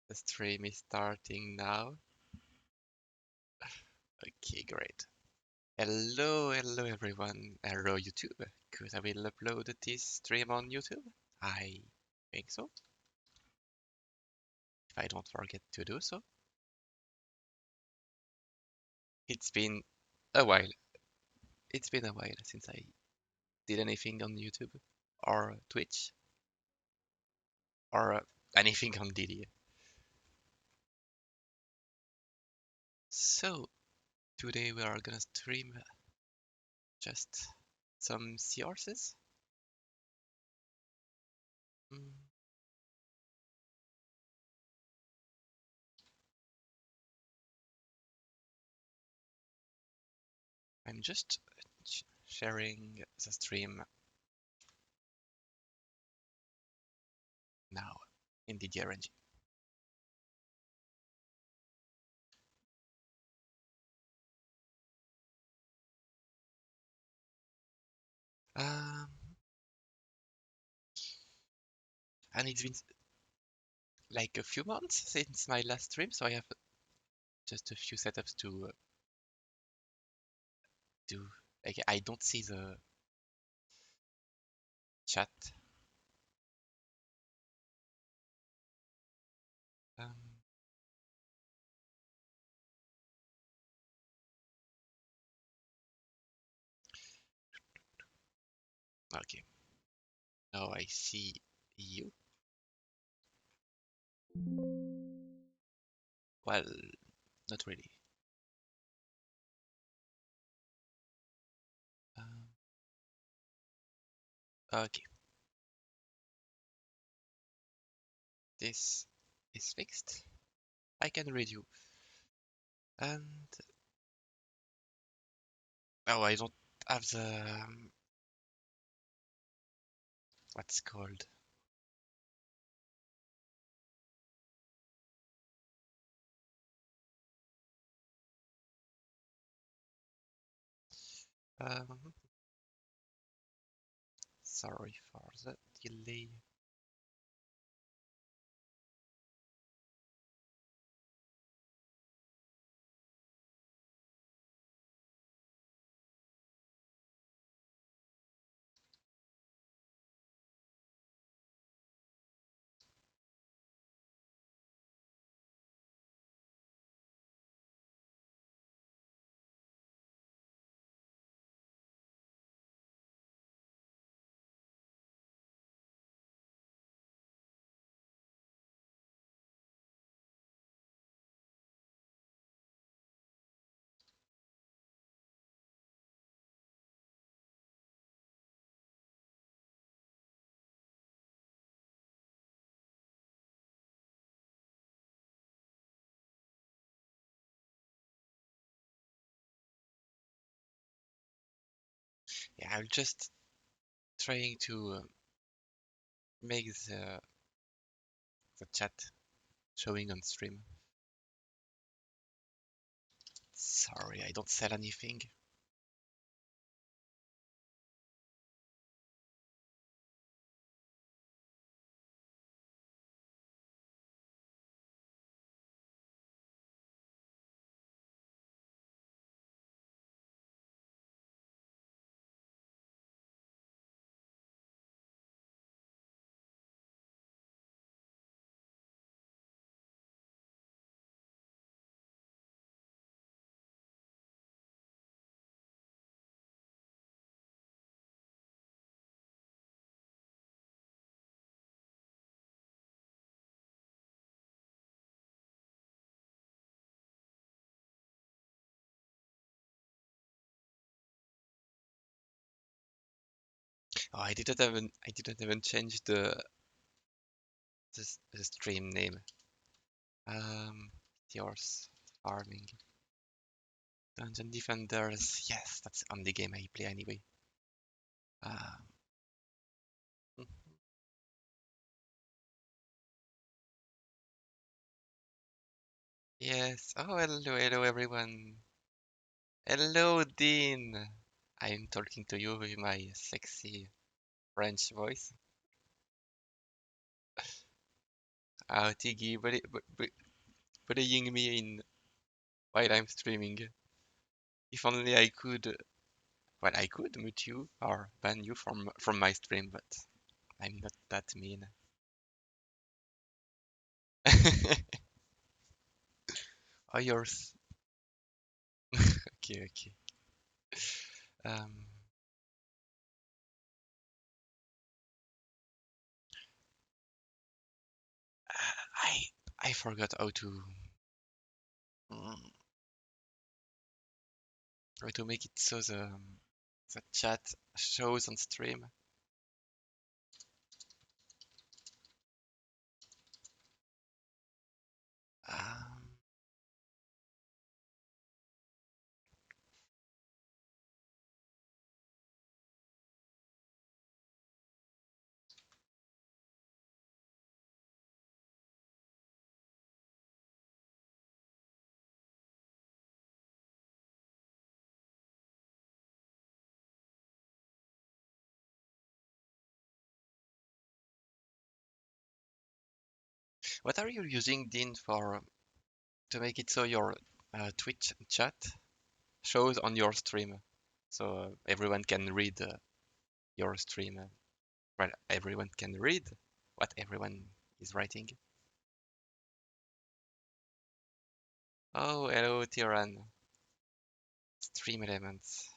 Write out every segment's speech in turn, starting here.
The stream is starting now. Okay, great. Hello everyone. Hello YouTube. Because I will upload this stream on YouTube. I think so. If I don't forget to do so. It's been a while. It's been a while since I did anything on YouTube or Twitch or anything on DD. So today we are gonna stream just some Seahorses. Mm, I'm just sharing the stream now in DDRNG. Um, and it's been like a few months since my last stream, so I have just a few setups to do. Like, I don't see the chat. Um, okay, now I see you. Well, not really. Um, okay, this is fixed. I can read you. And oh, I don't have the what's called. Um, sorry for the delay. Yeah, I'm just trying to make the chat showing on stream. Sorry, I don't sell anything. Oh, I didn't even change the stream name. Seahorse farming. Dungeon Defenders. Yes, that's on the game I play anyway. Um, yes. Oh, hello everyone. Hello, Dean. I'm talking to you with my sexy French voice. Tiggy bullying me in while I'm streaming. If only I could. Well, I could mute you or ban you from my stream, but I'm not that mean. Oh, yours. Okay, okay. Um, I I forgot mm, how to make it so the chat shows on stream. Um, what are you using, Dean, for to make it so your Twitch chat shows on your stream, so everyone can read your stream? Well, everyone can read what everyone is writing. Oh, hello, Tyran. Stream elements.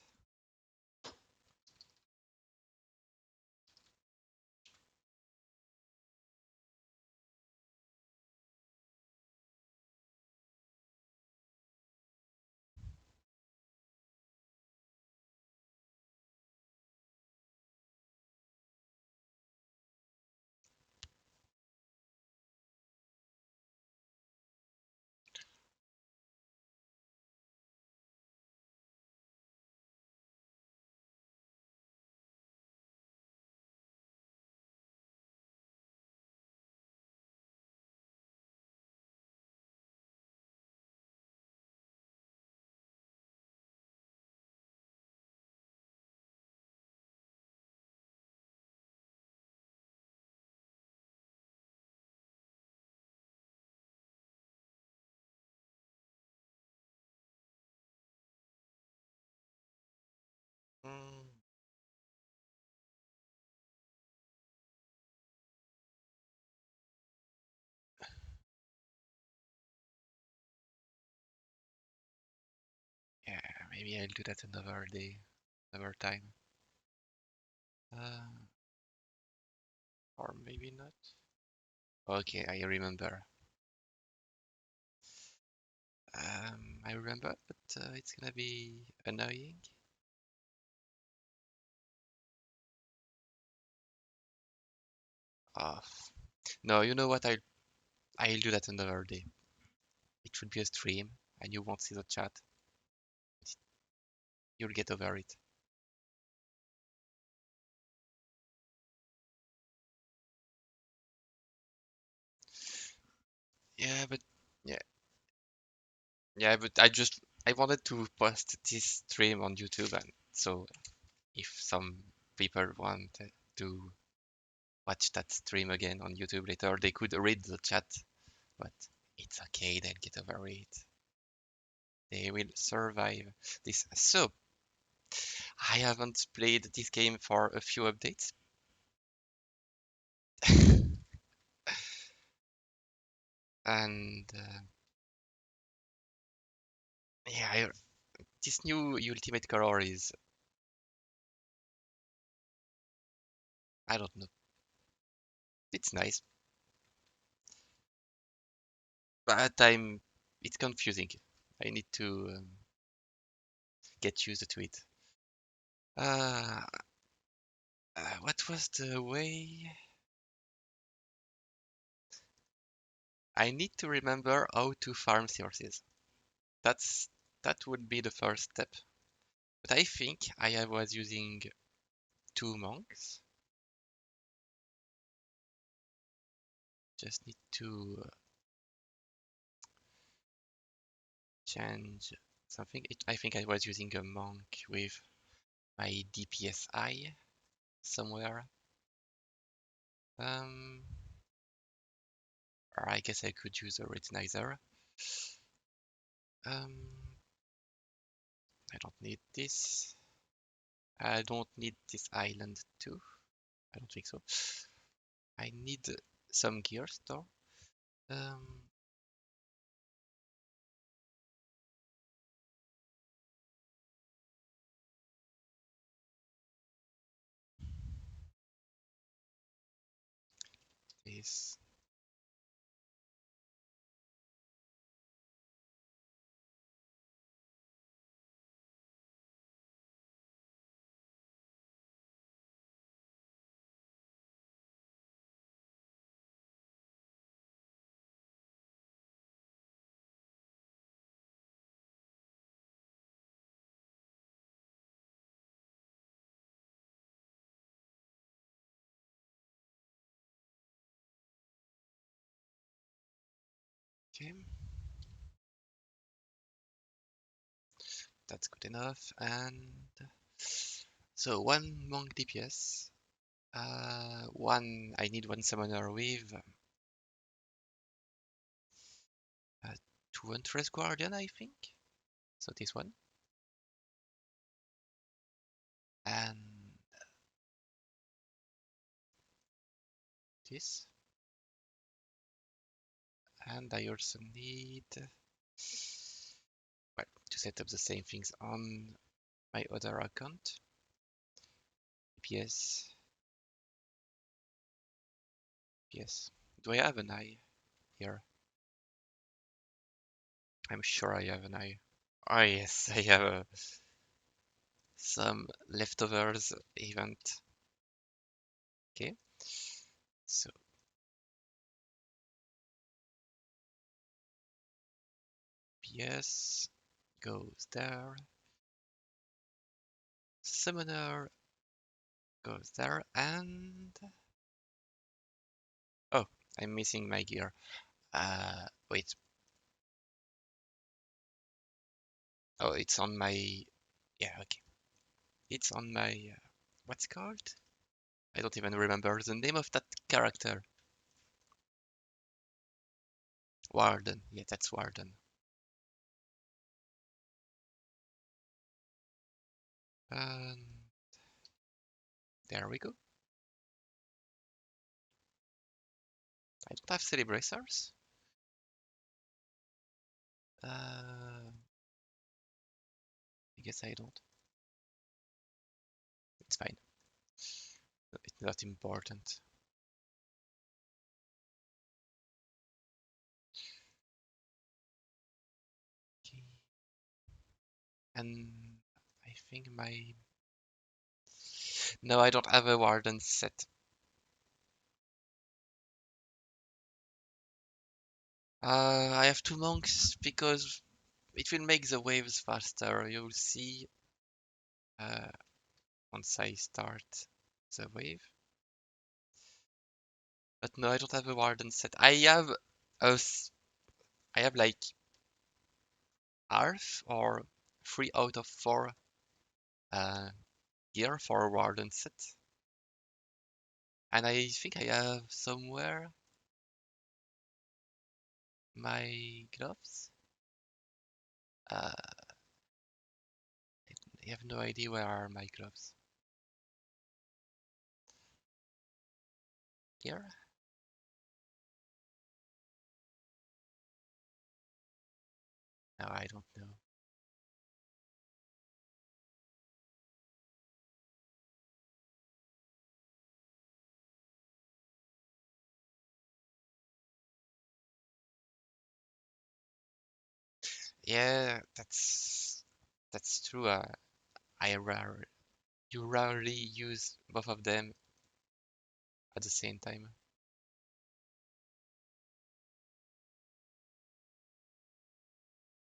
Mm, yeah, maybe I'll do that another day, another time. Uh, or maybe not. Okay, I remember. I remember, but it's gonna be annoying. Oh, no, you know what? I'll do that another day. It should be a stream, and you won't see the chat. You'll get over it. Yeah, but yeah, yeah, but I wanted to post this stream on YouTube, and so if some people want to watch that stream again on YouTube later, they could read the chat, but it's okay, they'll get over it. They will survive this. So, I haven't played this game for a few updates. And yeah, this new Ultimate Color is, I don't know, it's nice, but at time it's confusing. I need to get used to it. Uh, what was the way? I need to remember how to farm seahorses. That's that would be the first step. But I think I was using two monks. Just need to change something. I think I was using a monk with my DPSI somewhere. Um, Or I guess I could use a retinizer. Um, I don't need this. I don't need this island too. I don't think so. I need some gears though. Um, this. Okay, that's good enough. And so one monk DPS. I need one summoner with 2 Huntress Guardian, I think. So this one. And this. And I also need, well, to set up the same things on my other account. PS. PS. Do I have an eye here? I'm sure I have an eye. Oh yes, I have some leftovers event. Okay, so PS goes there. Summoner goes there, and oh, I'm missing my gear. Wait. Oh, it's on my. Yeah, okay. It's on my. What's it called? I don't even remember the name of that character. Warden. Yeah, that's Warden. And there we go. I don't have Celebracers. I guess I don't. It's fine. It's not important. Okay. And I think my... No, I don't have a Warden set. I have 2 monks because it will make the waves faster. You'll see uh, once I start the wave. But no, I don't have a Warden set. A, I have like half or 3 out of 4 uh, gear for a Warden set. And I think I have somewhere my gloves. Uh, I have no idea where are my gloves. Here? No, I don't know. Yeah, that's true. I rare You rarely use both of them at the same time.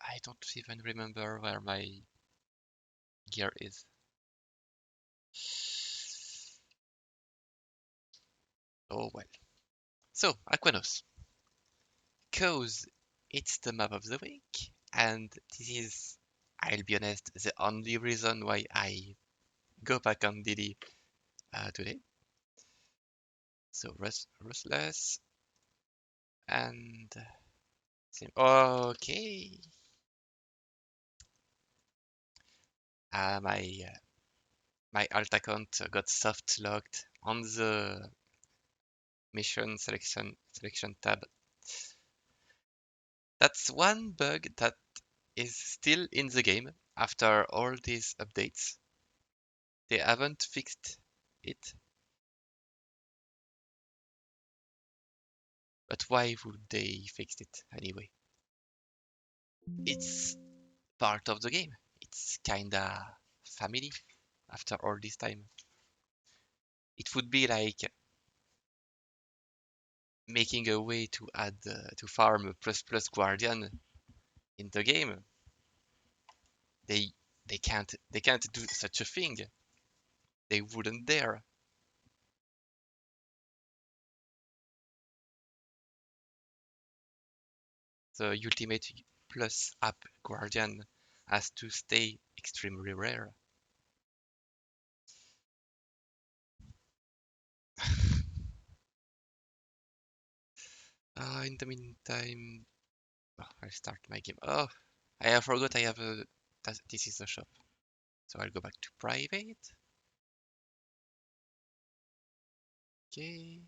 I don't even remember where my gear is. Oh well. So, Aquanos. Cause it's the map of the week, and this is, I'll be honest, the only reason why I go back on DD today. So, Rustless, And same. Okay. My alt account got soft locked on the mission selection tab. That's one bug that is still in the game after all these updates. They haven't fixed it. But why would they fix it anyway? It's part of the game. It's kinda family after all this time. It would be like making a way to add to farm plus plus guardian in the game. They they can't do such a thing. They wouldn't dare. The ultimate plus app guardian has to stay extremely rare. In the meantime, I'll start my game. Oh, I forgot I have a. This is the shop. So I'll go back to private. Okay.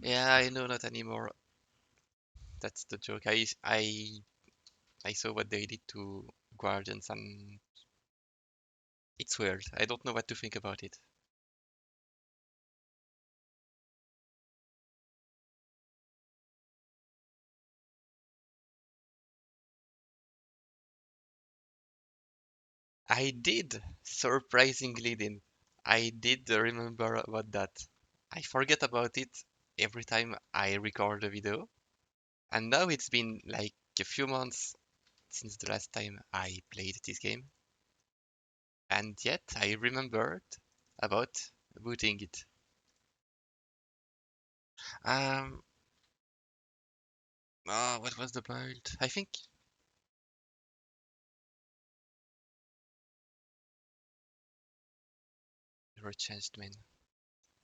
Yeah, I know not anymore. That's the joke. I saw what they did to Guardians and it's weird. I don't know what to think about it. I did, surprisingly did. I did remember about that. I forget about it every time I record a video. And now it's been like a few months since the last time I played this game. And yet I remembered about booting it. Um, what was the build? I think never changed, man.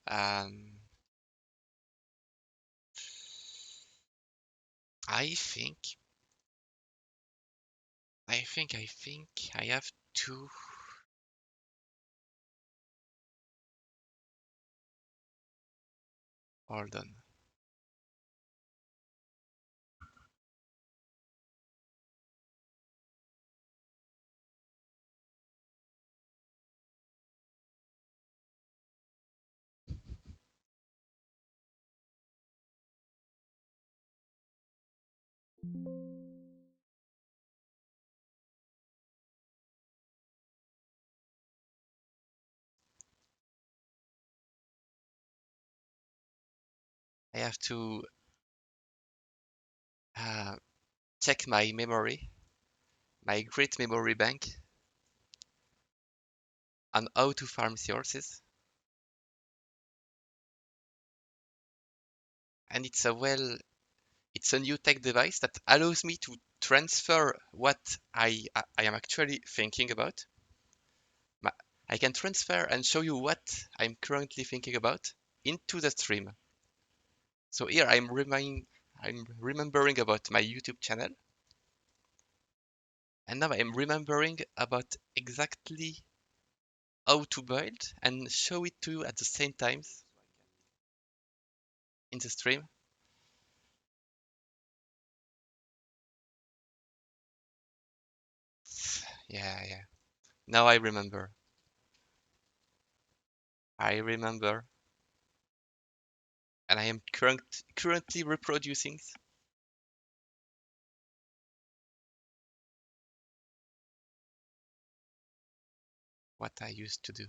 Um, I think, I think I have to. Hold on. I have to uh, check my memory, my great memory bank, on how to farm Seahorses. And it's a new tech device that allows me to transfer what I am actually thinking about. I can transfer and show you what I'm currently thinking about into the stream. So here I'm remembering about my YouTube channel, and now I'm remembering about exactly how to build and show it to you at the same time in the stream. Yeah, yeah. Now I remember. I remember, and I am currently reproducing what I used to do.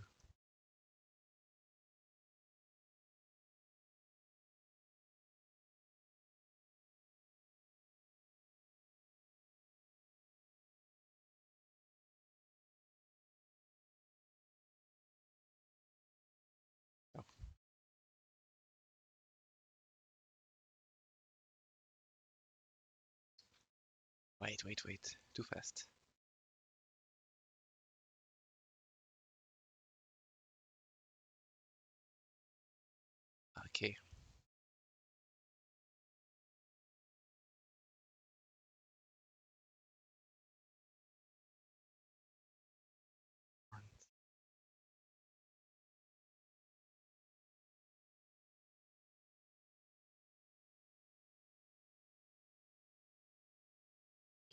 Wait. Too fast. Okay.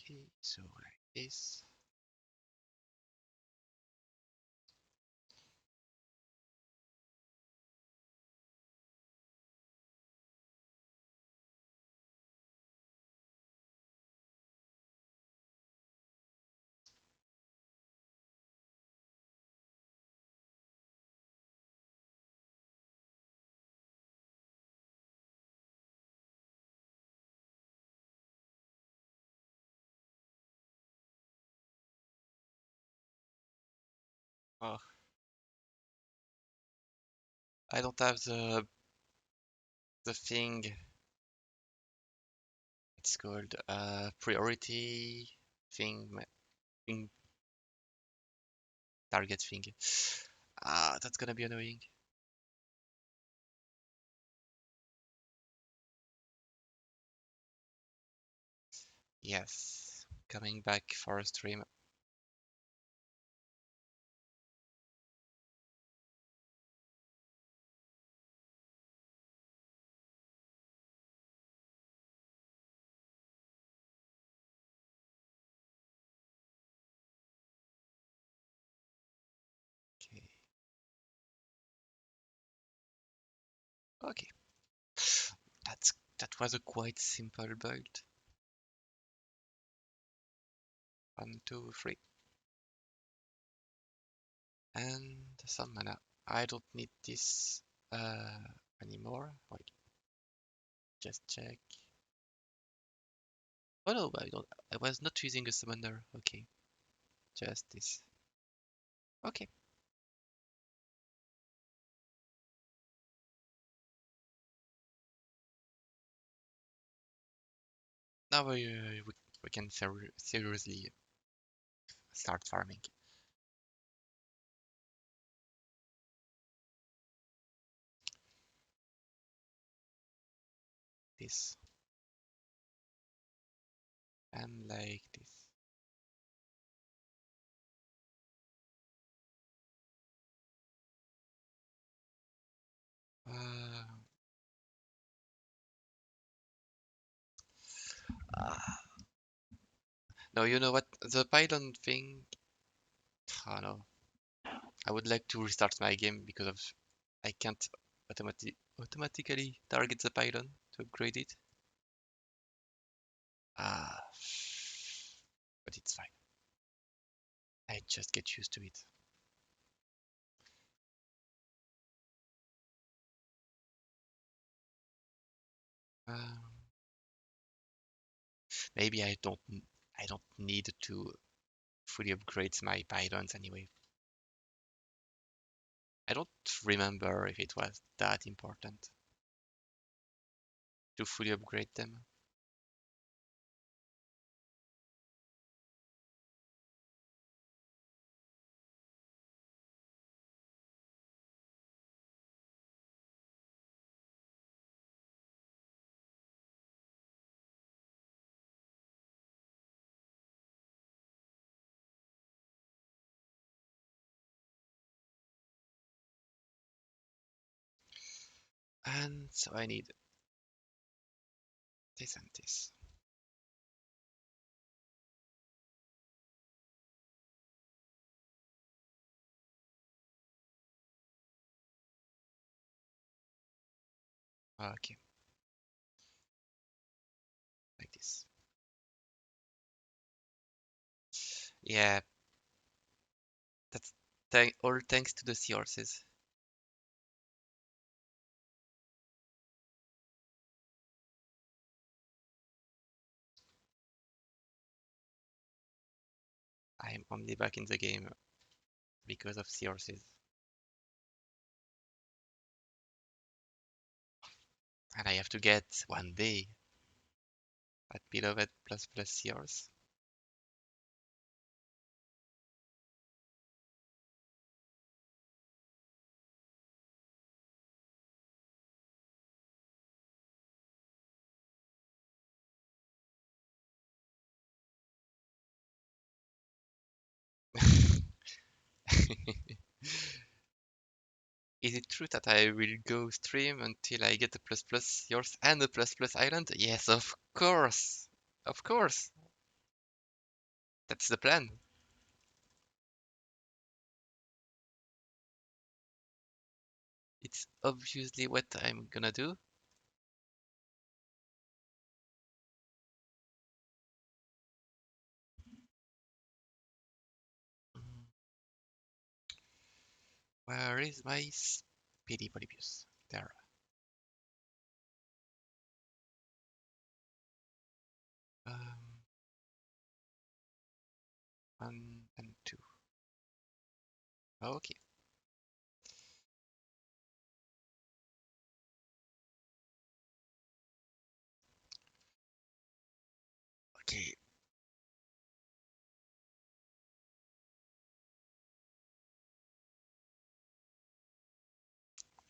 Okay, so like this. Oh, I don't have the thing. It's called priority thing, thing target thing. Ah, that's gonna be annoying. Yes, coming back for a stream. Okay, okay. That was a quite simple build. 1, 2, 3, and some mana. I don't need this anymore. Wait, just check. Oh no, I don't. I was not using a summoner. Okay, just this. Okay, now we can seriously start farming this and like this. Uh, no, you know what? The pylon thing. Oh no, I would like to restart my game because of I can't automatically target the pylon to upgrade it. Ah, but it's fine. I just get used to it. Um, maybe I don't need to fully upgrade my pylons anyway. I don't remember if it was that important to fully upgrade them. And so I need this and this. Okay, like this. Yeah, that's all thanks to the seahorses. I'm only back in the game because of seahorses. And I have to get one day at beloved plus plus seahorse. Is it true that I will go stream until I get a plus plus yours and a plus plus island? Yes, of course. Of course. That's the plan. It's obviously what I'm gonna do. Mm, Where is my speedy Polybius? There. Um, 1 and 2. Okay. Okay.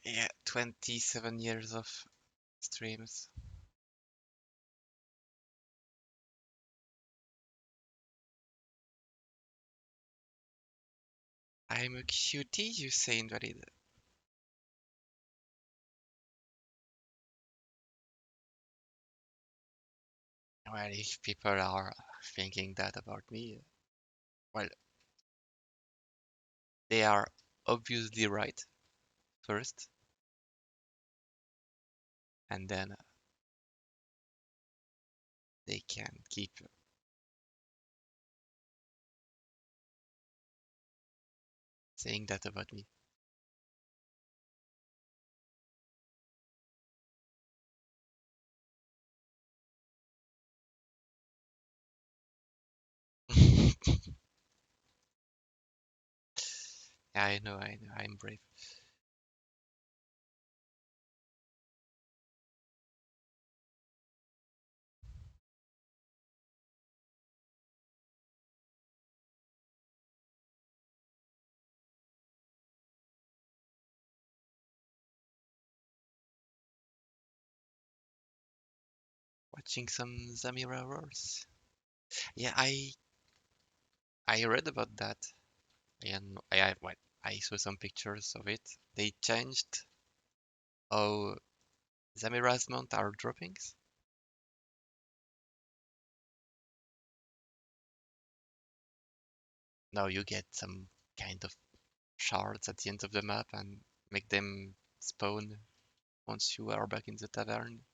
Yeah, 27 years of streams. I'm a cutie, you say invalid. Well, if people are thinking that about me, well, they are obviously right first, and then they can keep saying that about me. Yeah, I know, I'm brave. Watching some Zamira Wars. Yeah, I read about that, and well, I saw some pictures of it. They changed how Zamira's mount are droppings. Now you get some kind of shards at the end of the map and make them spawn once you are back in the tavern.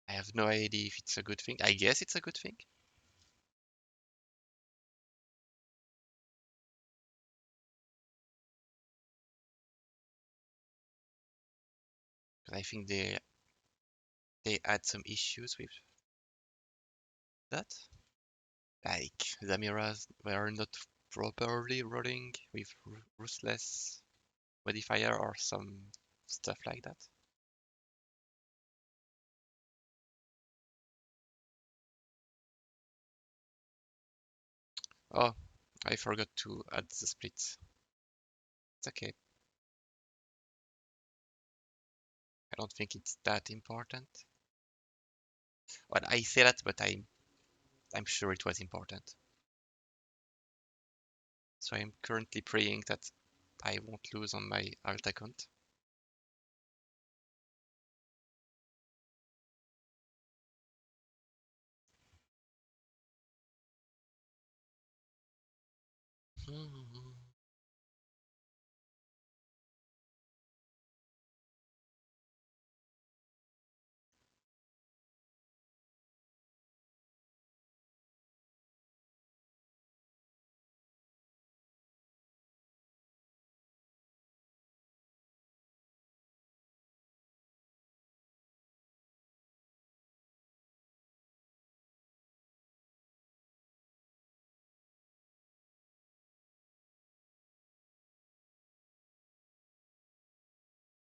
I have no idea if it's a good thing. I guess it's a good thing. But I think they had some issues with that. Like Zamiras were not properly rolling with ruthless modifier or some stuff like that. Oh, I forgot to add the split. It's okay. I don't think it's that important. Well, I say that, but I'm sure it was important. So I'm currently praying that I won't lose on my alt account.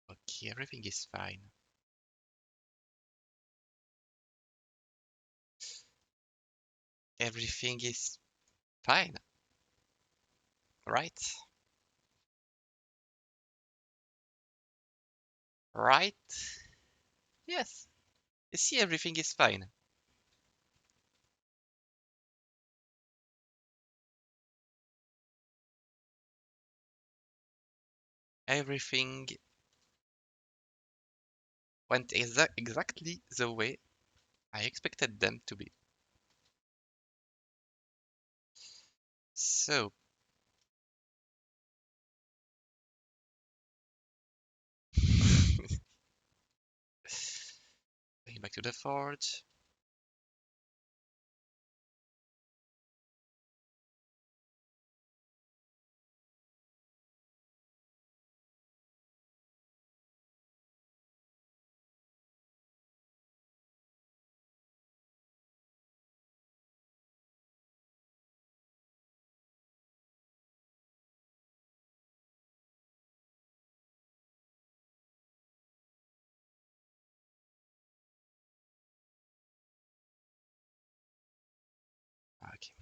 Okay, everything is fine. Everything is fine, right? Right? Yes. You see, everything is fine. everything went exactly the way I expected them to be. So, going back to the forge. Okay.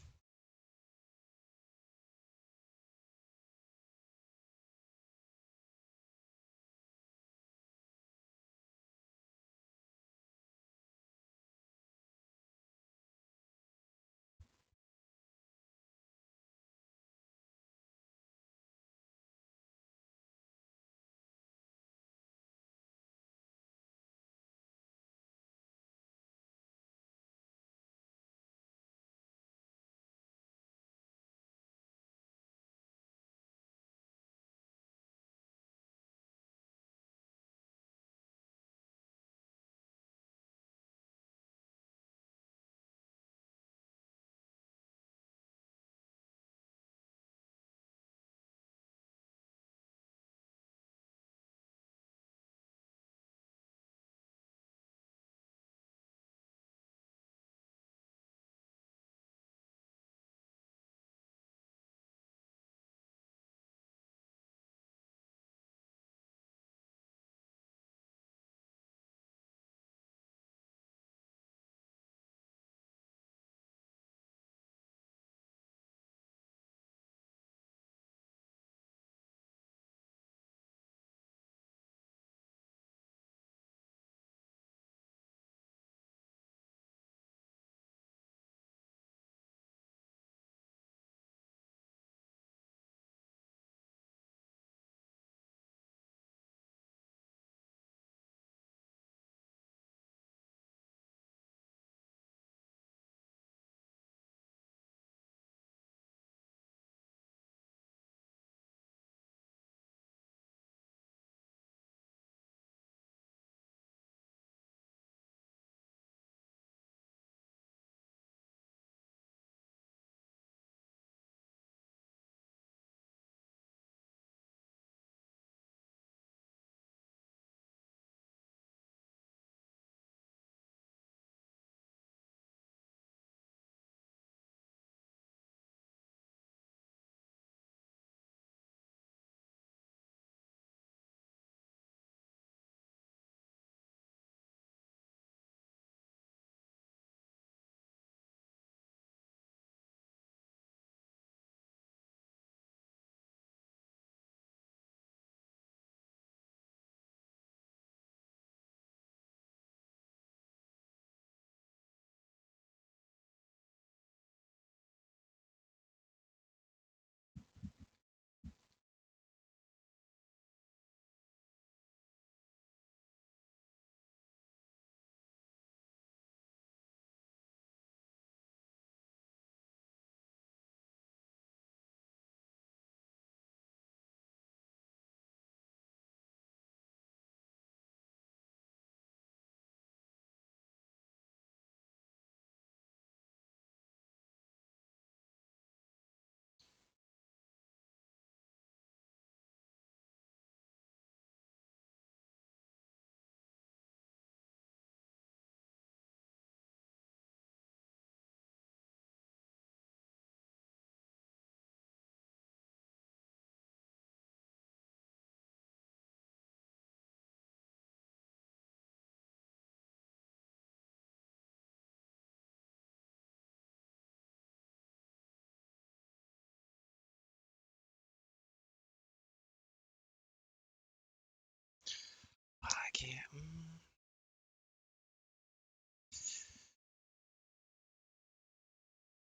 Okay.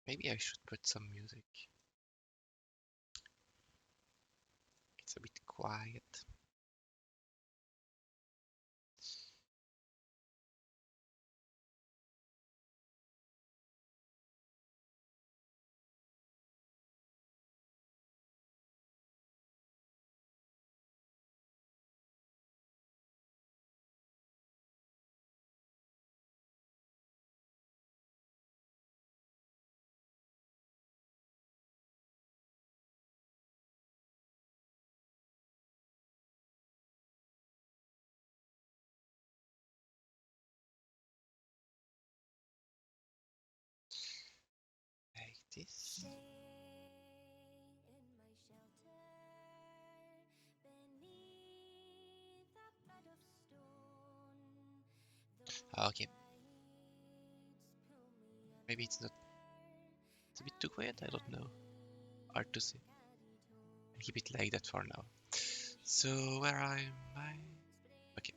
Maybe I should put some music. It's a bit quiet. this? Okay. Maybe it's not. It's a bit too quiet. I don't know. Hard to say. I'll keep it like that for now. So where am I? Okay.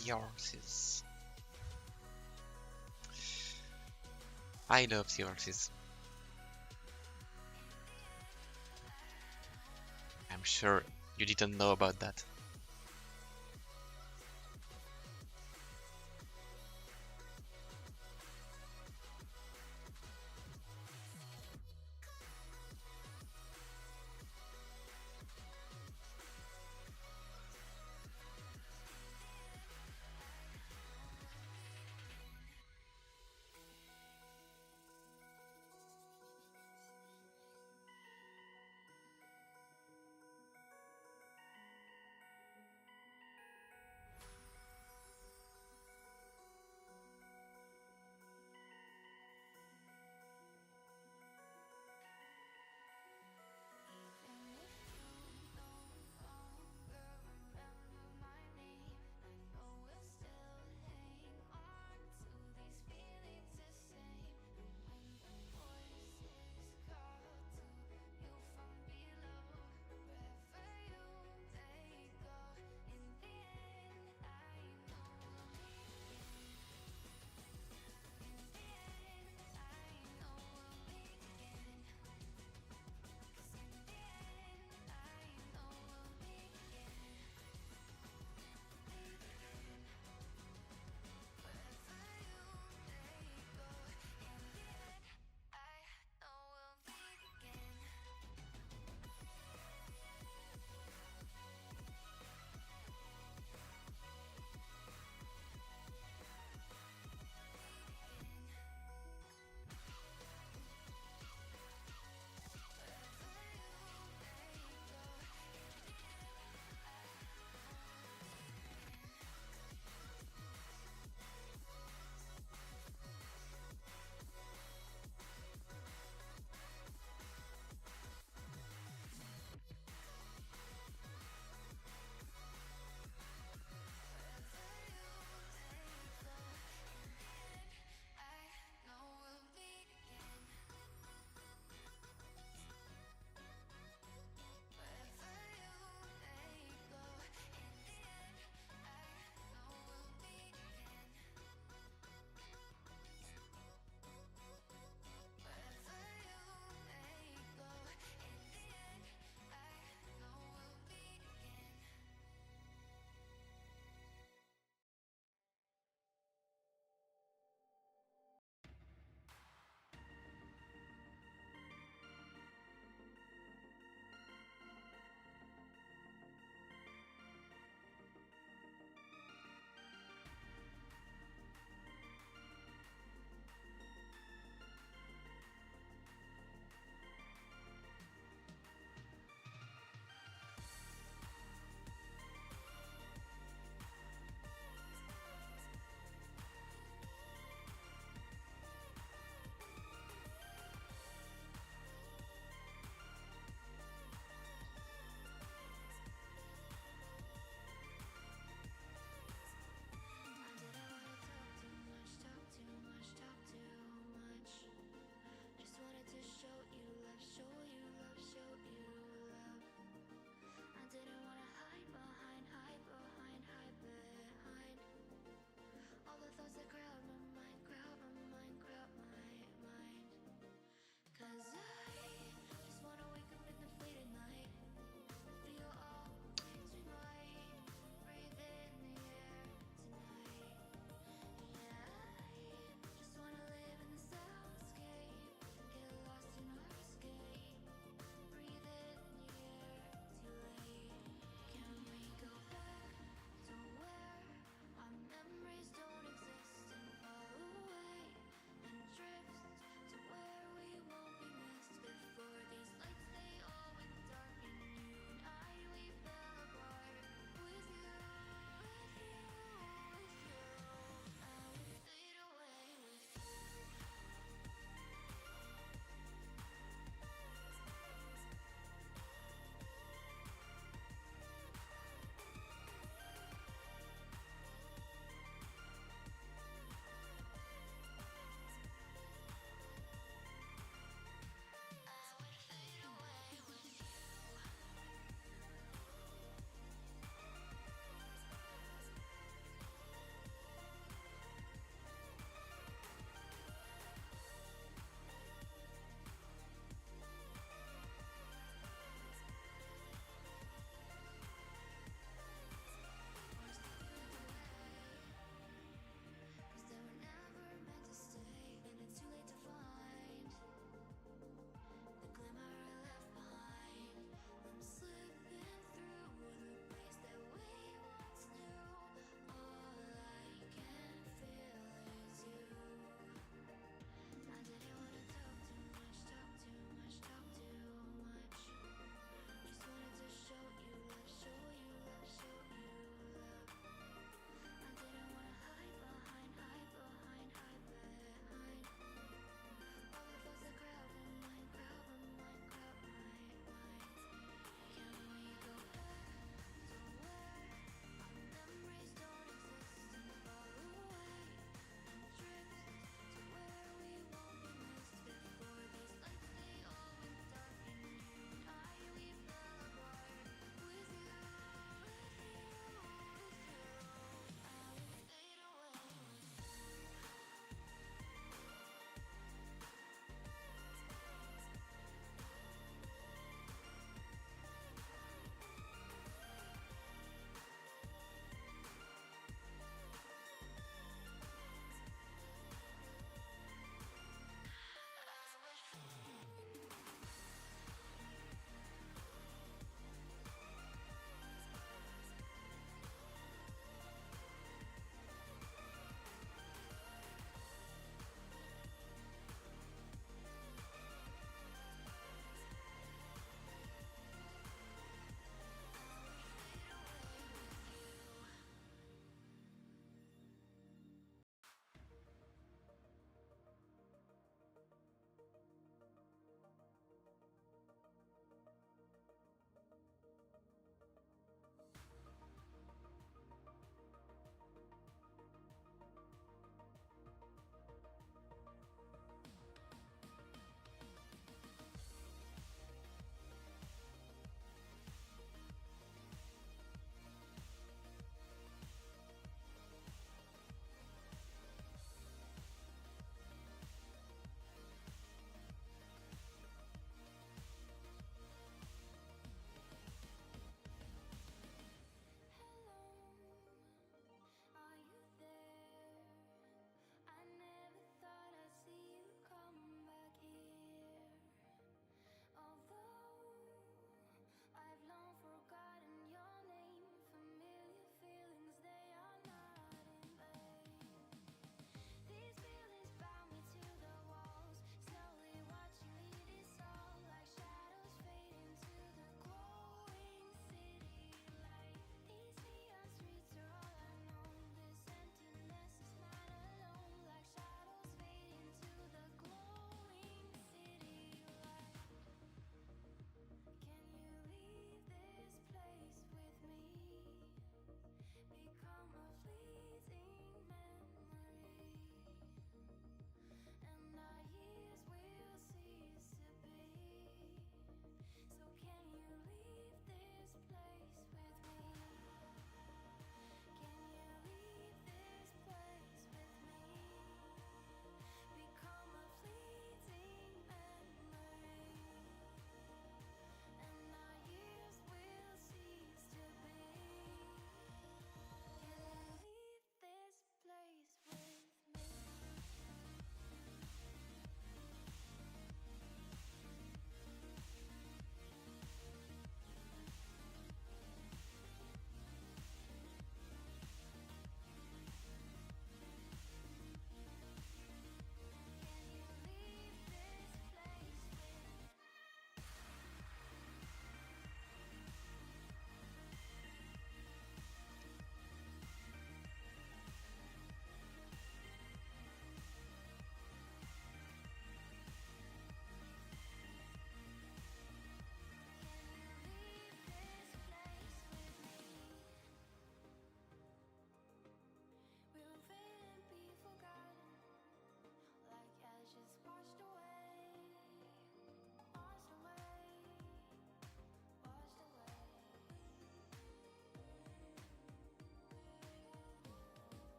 Seahorses. I love seahorses. I'm sure you didn't know about that.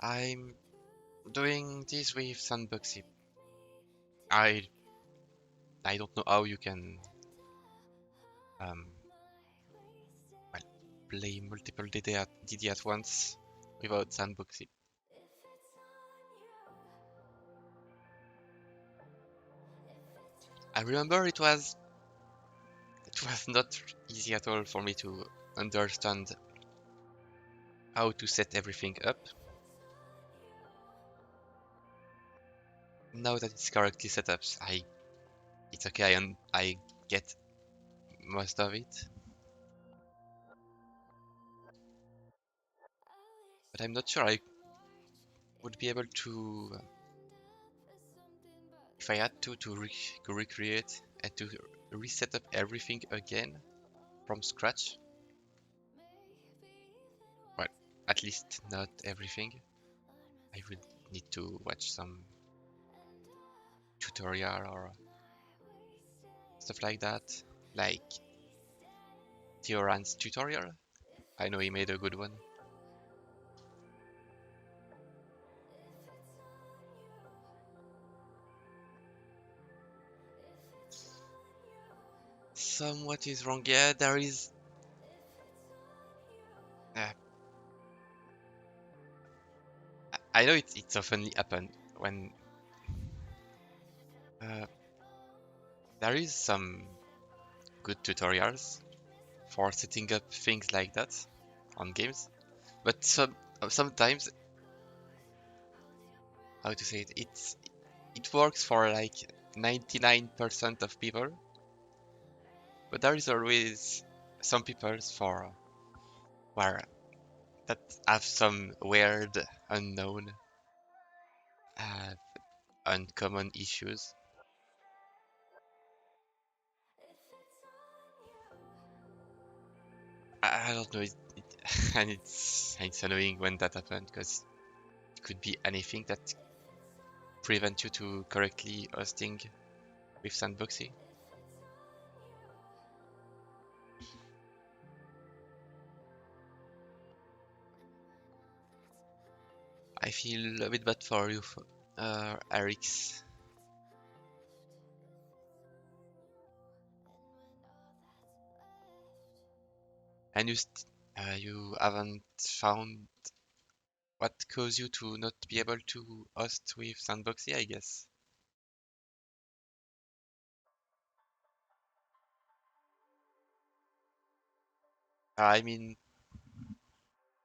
I'm doing this with Sandboxy. I I don't know how you can um well, play multiple DD at once without Sandboxy. I remember it was not easy at all for me to understand how to set everything up. Now that it's correctly set up, it's okay. I get most of it, but I'm not sure I would be able to if I had to recreate and to reset up everything again from scratch. Well, at least not everything. I would need to watch some tutorial or stuff like that, like Theoran's tutorial. I know he made a good one. Somewhat is wrong. Yeah, there is. Uh, I know it's often happened when uh, there is some good tutorials for setting up things like that on games, but sometimes, how to say it, it works for like 99% of people, but there is always some people for where that have some weird, unknown, uh, uncommon issues. I don't know, and it's annoying when that happens because it could be anything that prevent you to correctly hosting with Sandboxy. I feel a bit bad for you, Eric's. And you haven't found what caused you to not be able to host with Sandboxy, I guess. I mean,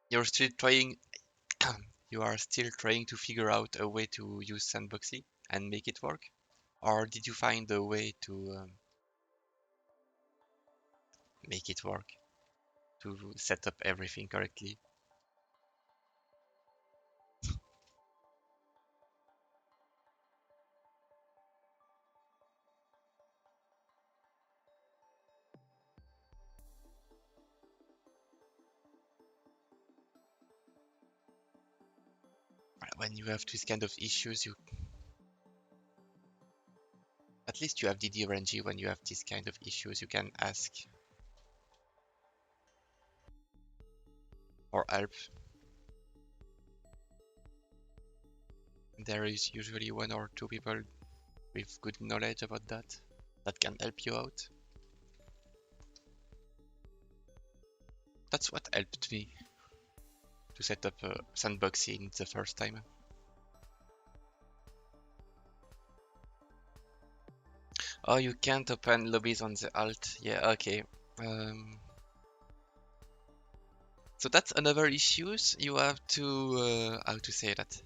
you're still trying, you are still trying to figure out a way to use Sandboxy and make it work? Or did you find a way to make it work, to set up everything correctly? When you have these kind of issues, you at least you have DDRNG. When you have these kind of issues, you can ask for help. There is usually one or two people with good knowledge about that can help you out. That's what helped me to set up sandboxing the first time. Oh, you can't open lobbies on the alt. Yeah, okay. So that's another issues. You have to how to say that?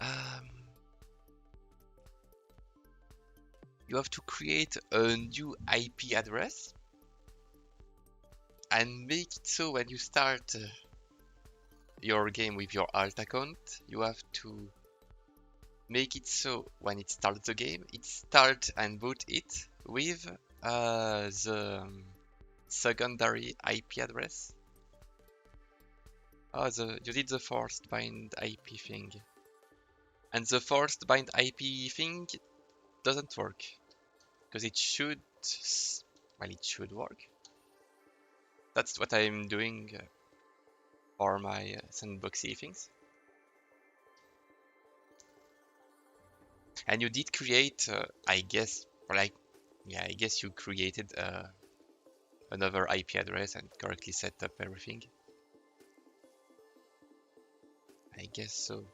Um, you have to create a new IP address and make it so when you start your game with your alt account, you have to make it so when it starts the game, it start and boot it with the secondary IP address. Oh, you did the forced bind IP thing, and the forced bind IP thing doesn't work because well, it should work. That's what I'm doing. or my sandboxy things. And you did create, I guess, like, yeah, I guess you created another IP address and correctly set up everything. I guess so.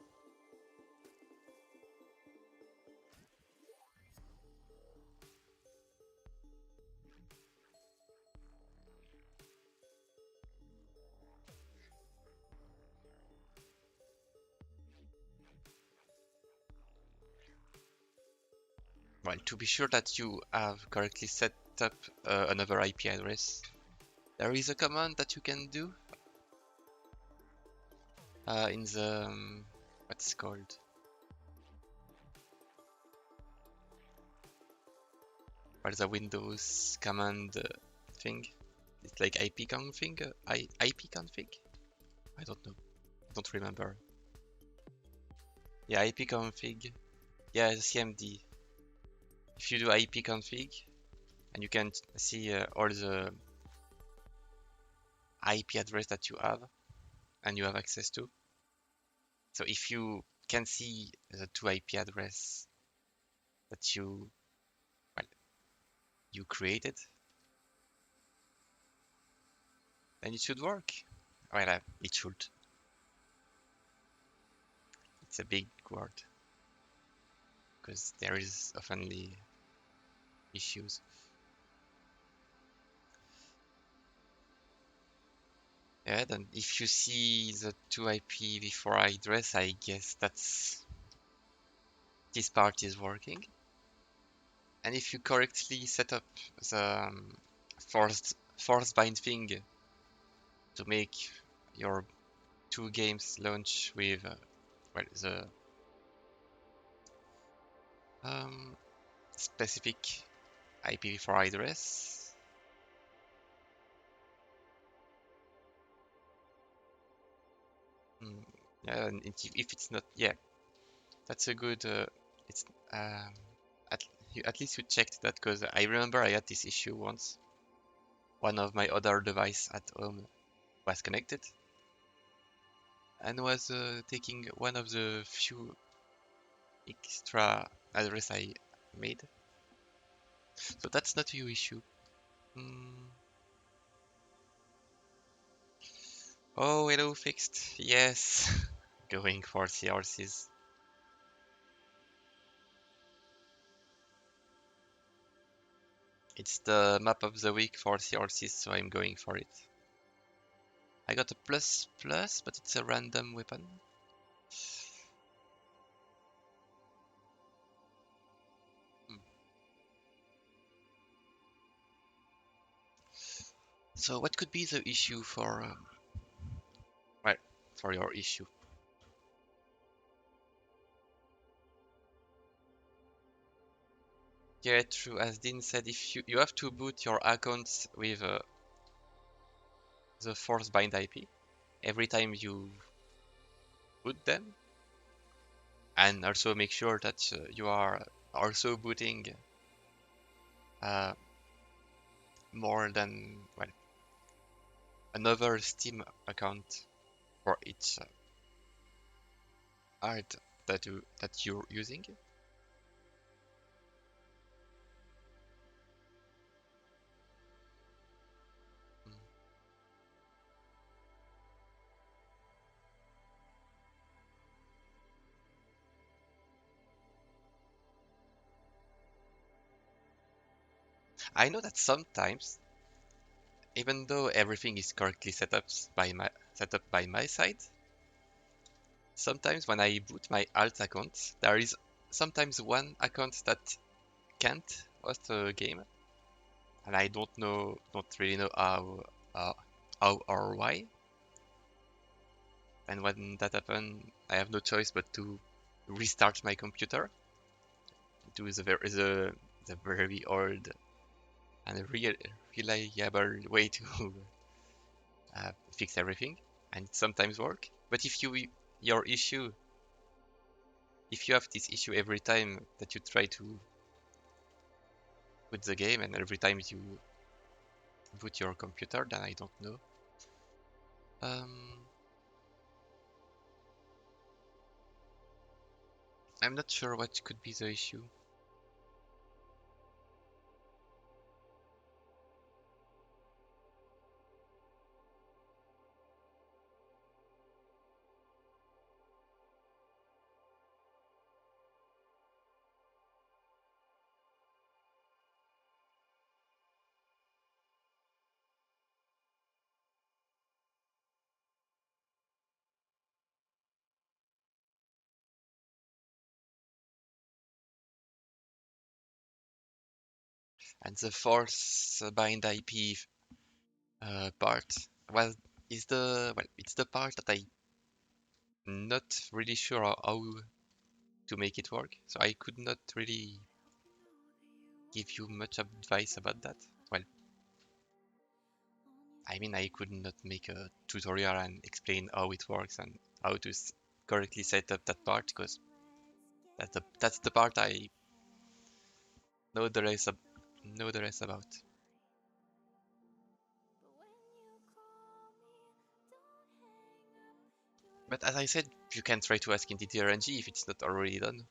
Well, to be sure that you have correctly set up another IP address, there is a command that you can do in the what's it called? Well, the Windows command thing. It's like ipconfig. Ipconfig? I don't know. I don't remember. Yeah, ipconfig. Yeah, the CMD. If you do ipconfig, and you can see all the IP address that you have and you have access to. So if you can see the two IP address that well, you created, then it should work. Well, it should. It's a big word because there is oftenly issues. Yeah, then if you see the two IPv4 address, I guess that's this part is working. And if you correctly set up the forced binding to make your two games launch with well, the um, specific IPv4 address. Mm, yeah, and if it's not, yeah, that's a good. It's um, at at least you checked that because I remember I had this issue once. One of my other device at home was connected and was taking one of the few extra address I made. So that's not your issue. Mm. Oh, hello, fixed. Yes. Going for Seahorses. It's the map of the week for Seahorses, so I'm going for it. I got a plus plus, but it's a random weapon. Hmm. So what could be the issue for, well, for your issue? Yeah, true. As Dean said, if you have to boot your accounts with the force bind IP every time you boot them, and also make sure that you are also booting uh, more than well another Steam account for each art that you're using. Mm. I know that sometimes, even though everything is correctly set up by my side, sometimes when I boot my alt account, there is sometimes one account that can't host a game, and I don't really know uh, how or why. And when that happens, I have no choice but to restart my computer to the very old and real reliable way to fix everything, and it sometimes work. But your issue, if you have this issue every time that you try to boot the game and every time you boot your computer, then I don't know. Um, I'm not sure what could be the issue. And the fourth bind IP part, well, it's the part that I not really sure how to make it work. So I could not really give you much advice about that. Well, I mean, I could not make a tutorial and explain how it works and how to correctly set up that part because that's the part I know the rest know the rest about. But as I said, you can try to ask in DTRNG if it's not already done.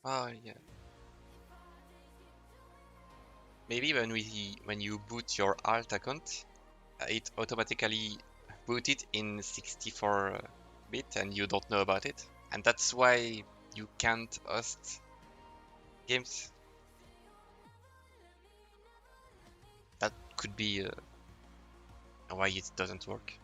Ah, yeah. Maybe when you boot your alt account, it automatically boot it in 64-bit and you don't know about it. And that's why you can't host games. That could be why it doesn't work.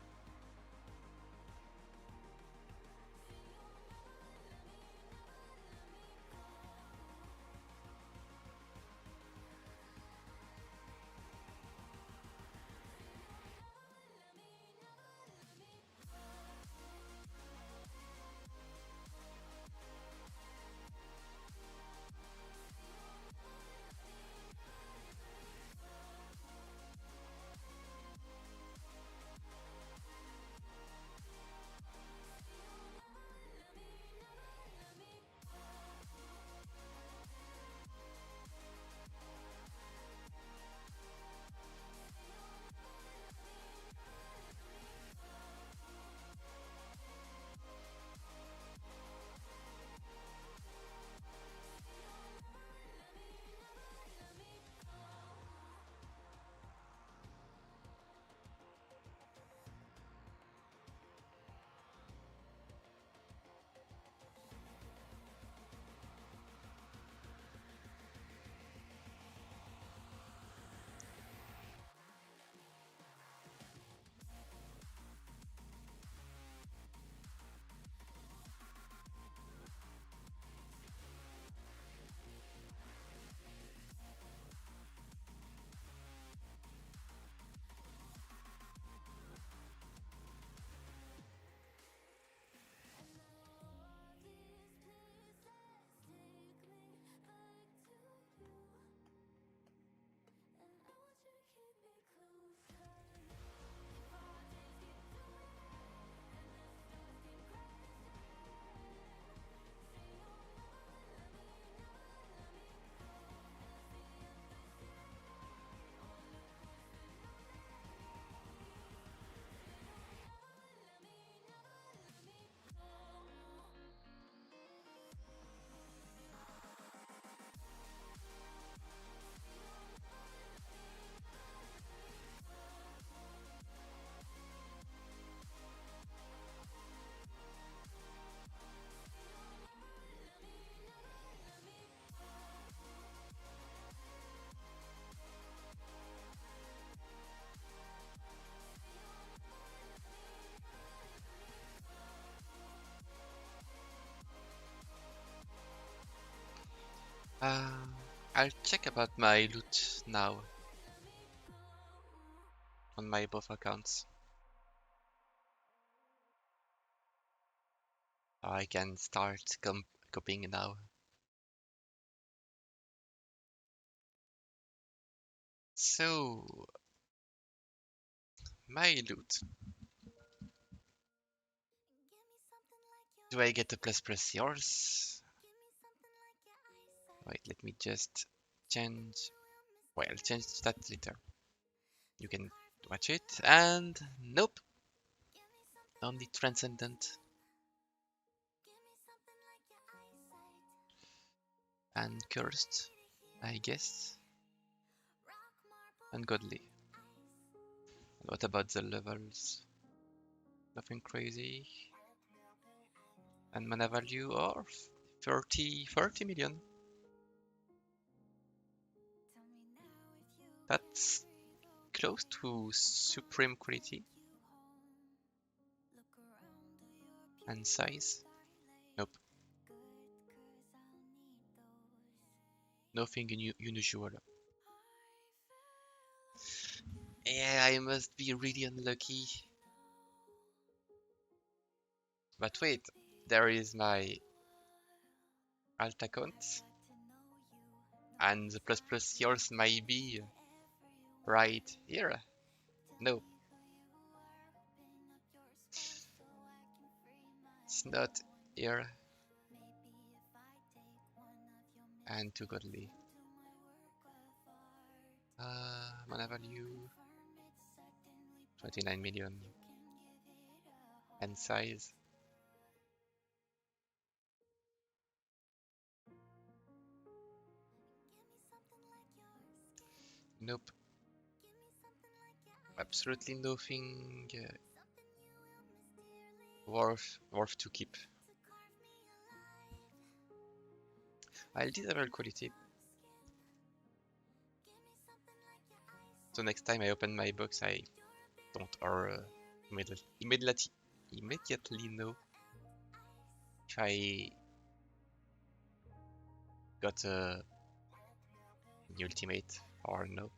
Uh, I'll check about my loot now on my both accounts. I can start copying now. So, my loot. Do I get a plus yours? Wait, let me just change. Well, I'll change that later. You can watch it. And nope, only transcendent and cursed, I guess. Ungodly. What about the levels? Nothing crazy. And mana value of 30 million. That's close to supreme quality. And size. Nope. Nothing unusual. Yeah, I must be really unlucky. But wait, there is my alt account. And the yours might be right here. No, it's not here. And too godly. Mana value 29 million. And size. Nope. Absolutely nothing worth to keep. I'll disable quality. So next time I open my box, I don't or immediately know if I got a new ultimate or no.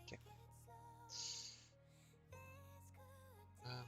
Okay. Um,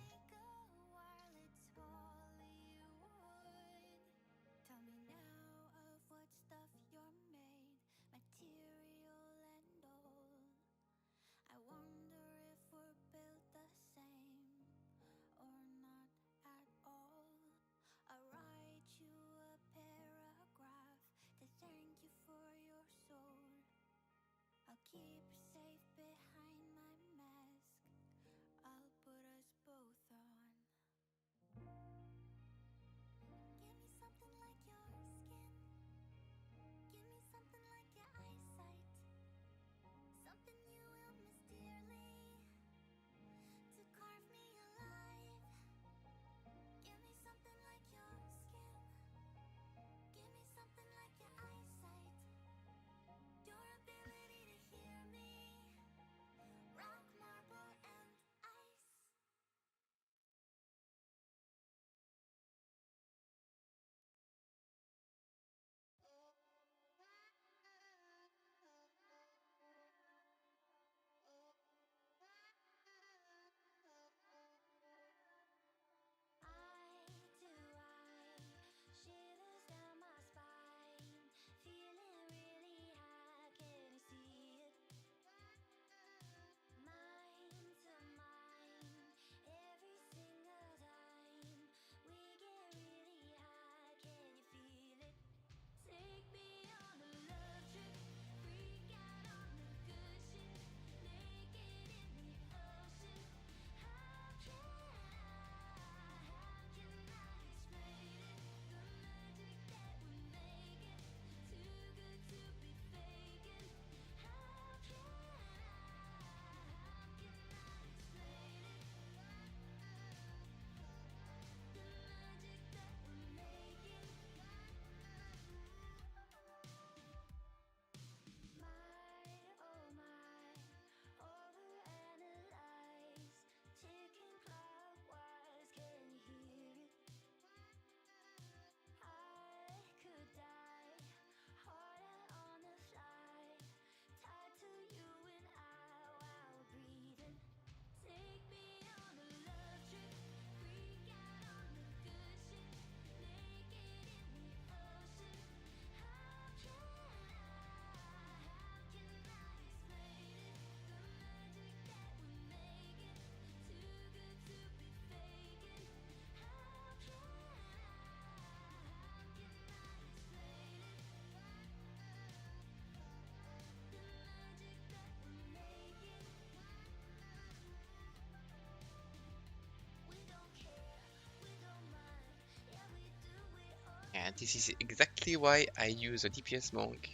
this is exactly why I use a DPS monk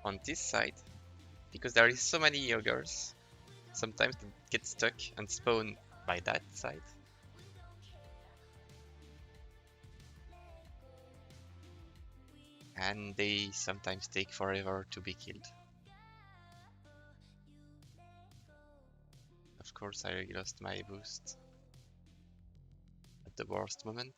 on this side, because there is so many ogres. Sometimes they get stuck and spawn by that side. And they sometimes take forever to be killed. Of course, I lost my boost at the worst moment.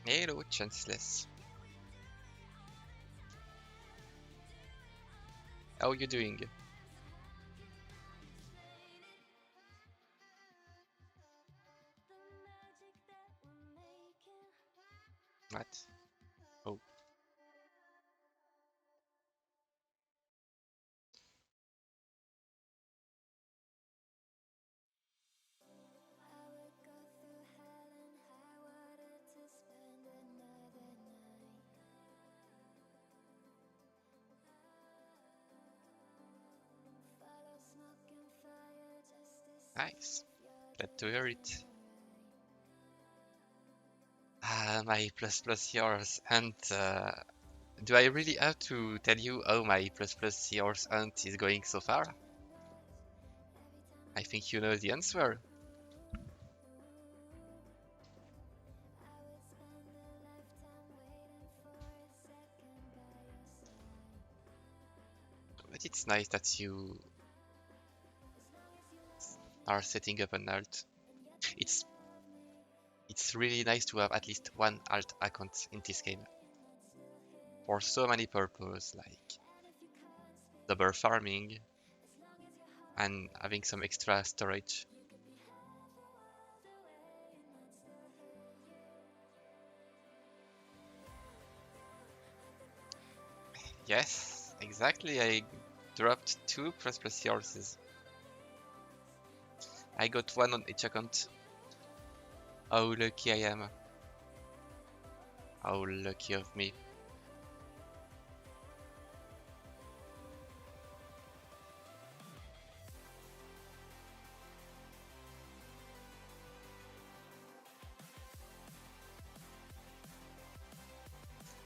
Hello, chanceless. How are you doing? What? Oh. Nice. Glad to hear it. My plus plus yours. And do I really have to tell you how my plus plus yours hunt is going so far? I think you know the answer. But it's nice that you are setting up an alt. It's it's really nice to have at least one alt account in this game for so many purposes, like double farming and having some extra storage. Yes, exactly. I dropped two plus plus horses. I got one on each account. How lucky I am. How lucky of me.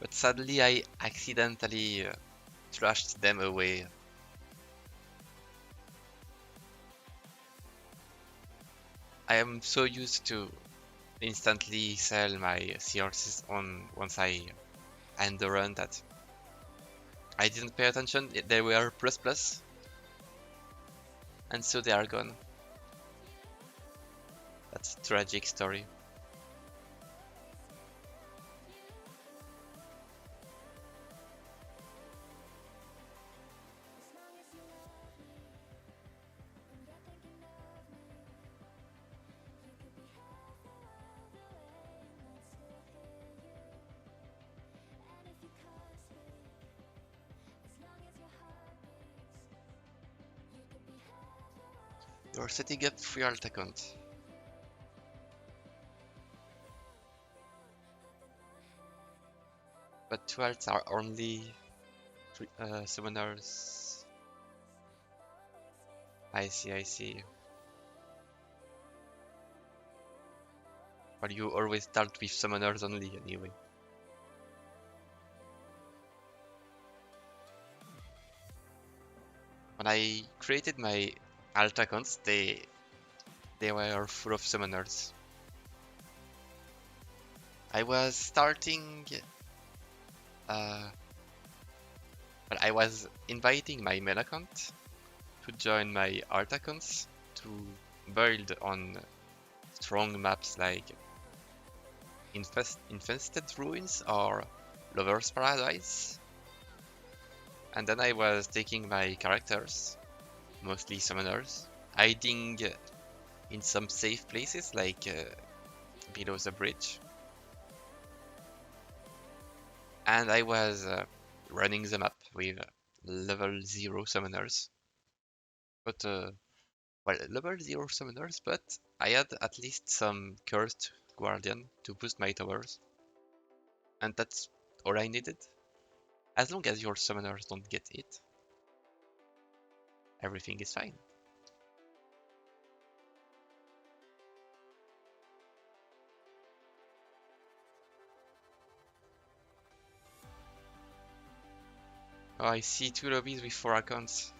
But sadly I accidentally flushed them away. I am so used to instantly sell my Seahorses on once I end the run that I didn't pay attention. They were plus plus, and so they are gone. That's a tragic story. You're setting up free alt account. But two alts are only summoners. I see, I see. But you always start with summoners only anyway. When I created my alt accounts, they were full of summoners. I was starting, uh, but I was inviting my main account to join my art accounts to build on strong maps like Infested Ruins or Lover's Paradise. And then I was taking my characters, mostly summoners, hiding in some safe places like below the bridge. And I was running them up with level 0 summoners. But, well, level 0 summoners, but I had at least some cursed guardian to boost my towers. And that's all I needed. As long as your summoners don't get hit, everything is fine. Oh, I see 2 lobbies with 4 accounts.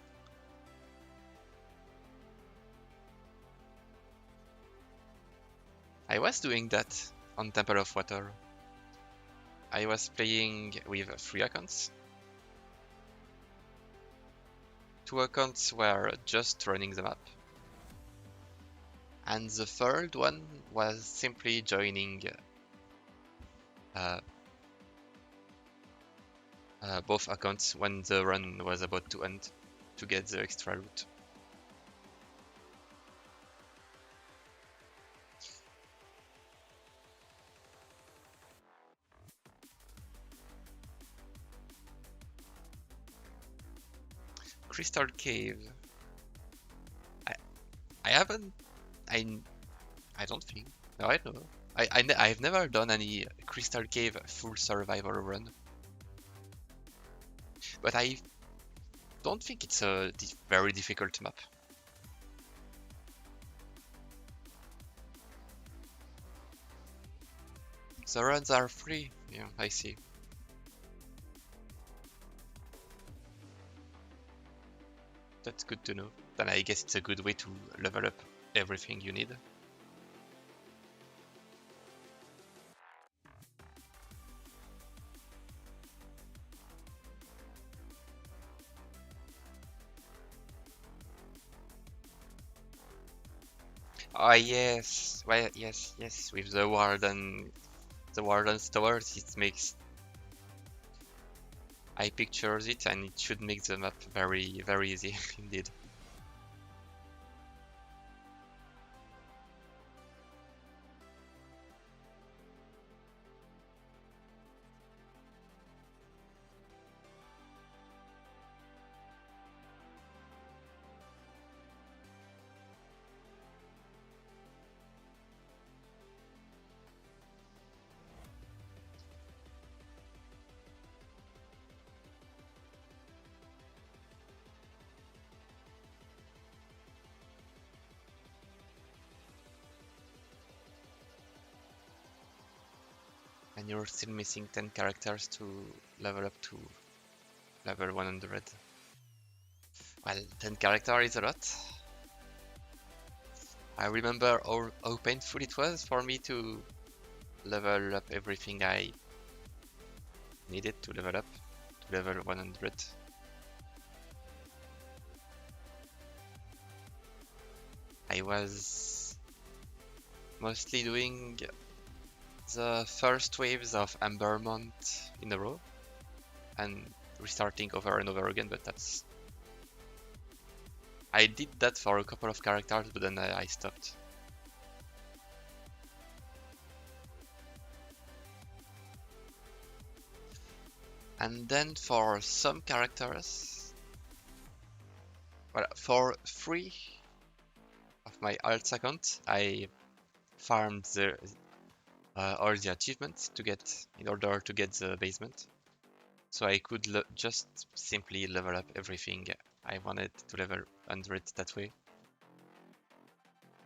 I was doing that on Temple of Water. I was playing with 3 accounts. 2 accounts were just running the map. And the third one was simply joining uh, both accounts when the run was about to end to get the extra loot. Crystal Cave. I haven't. I don't think. No, I don't know. I've never done any Crystal Cave full survival run, but I don't think it's a very difficult map. The runs are free. Yeah, I see. That's good to know. Then I guess it's a good way to level up everything you need. Ah, yes. Well, yes. With the warden's towers, it makes. I pictures it, and it should make the map very, very easy indeed. And you're still missing 10 characters to level up to level 100. Well, 10 characters is a lot. I remember how painful it was for me to level up everything I needed to level up to level 100. I was mostly doing the first waves of Ambermont in a row and restarting over and over again, but that's... I did that for a couple of characters, but then I stopped. And then for some characters, well, for 3 of my alts account, I farmed all the achievements to get in order to get the basement. So I could just simply level up everything I wanted to level 100 that way.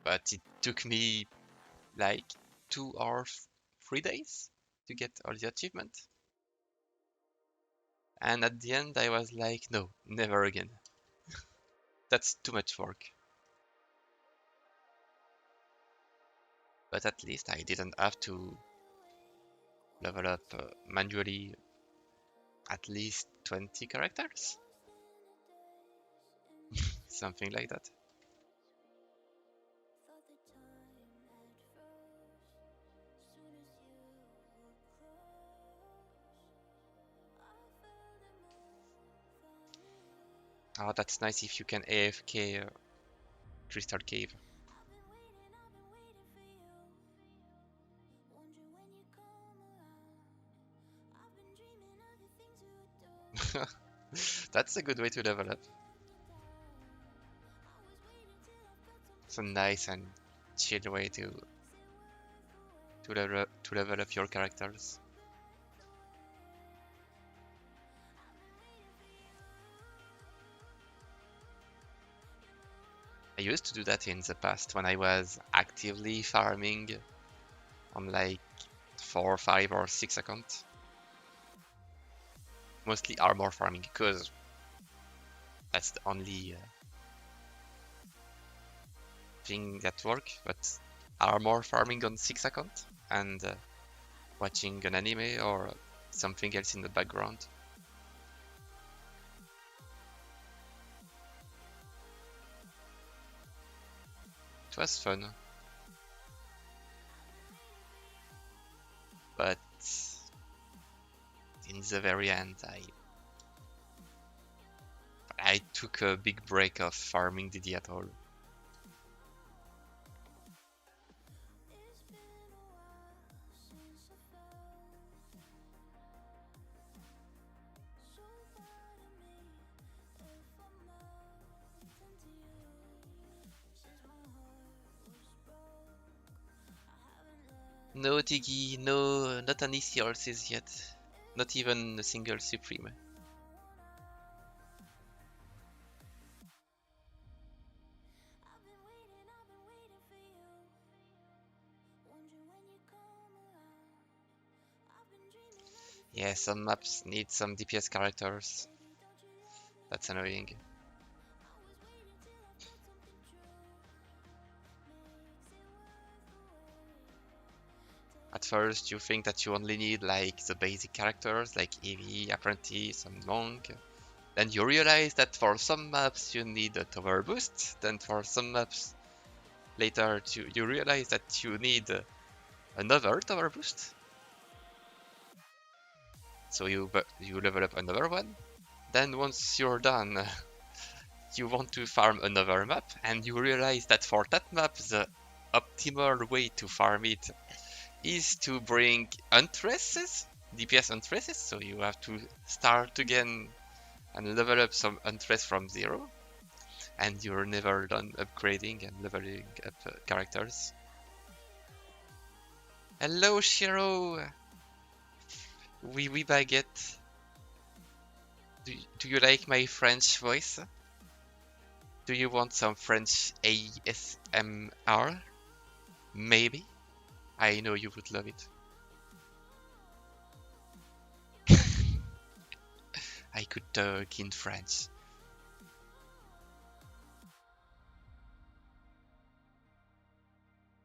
But it took me like 2 or 3 days to get all the achievement. And at the end I was like, no, never again. That's too much work. But at least I didn't have to level up manually at least 20 characters. Something like that. Oh, that's nice if you can AFK Crystal Cave. That's a good way to level up. It's a nice and chill way to level up your characters. I used to do that in the past when I was actively farming on like 4, 5, or 6 accounts. Mostly armor farming because that's the only thing that works. But armor farming on 6 accounts and watching an anime or something else in the background. It was fun, but in the very end, I took a big break of farming DD at all. No Tiggy, no, not any Seahorses yet. Not even a single Supreme. Yeah, some maps need some DPS characters. That's annoying. At first, you think that you only need like the basic characters like EV, Apprentice, and Monk. Then you realize that for some maps you need a tower boost. Then for some maps later you realize that you need another tower boost. So you level up another one. Then once you're done, you want to farm another map, and you realize that for that map the optimal way to farm it is to bring Huntresses, DPS Huntresses, so you have to start again and level up some Huntress from zero, and you're never done upgrading and leveling up characters. Hello Shiro! Oui baguette. Do you like my French voice? Do you want some French ASMR? Maybe? I know you would love it. I could talk in French.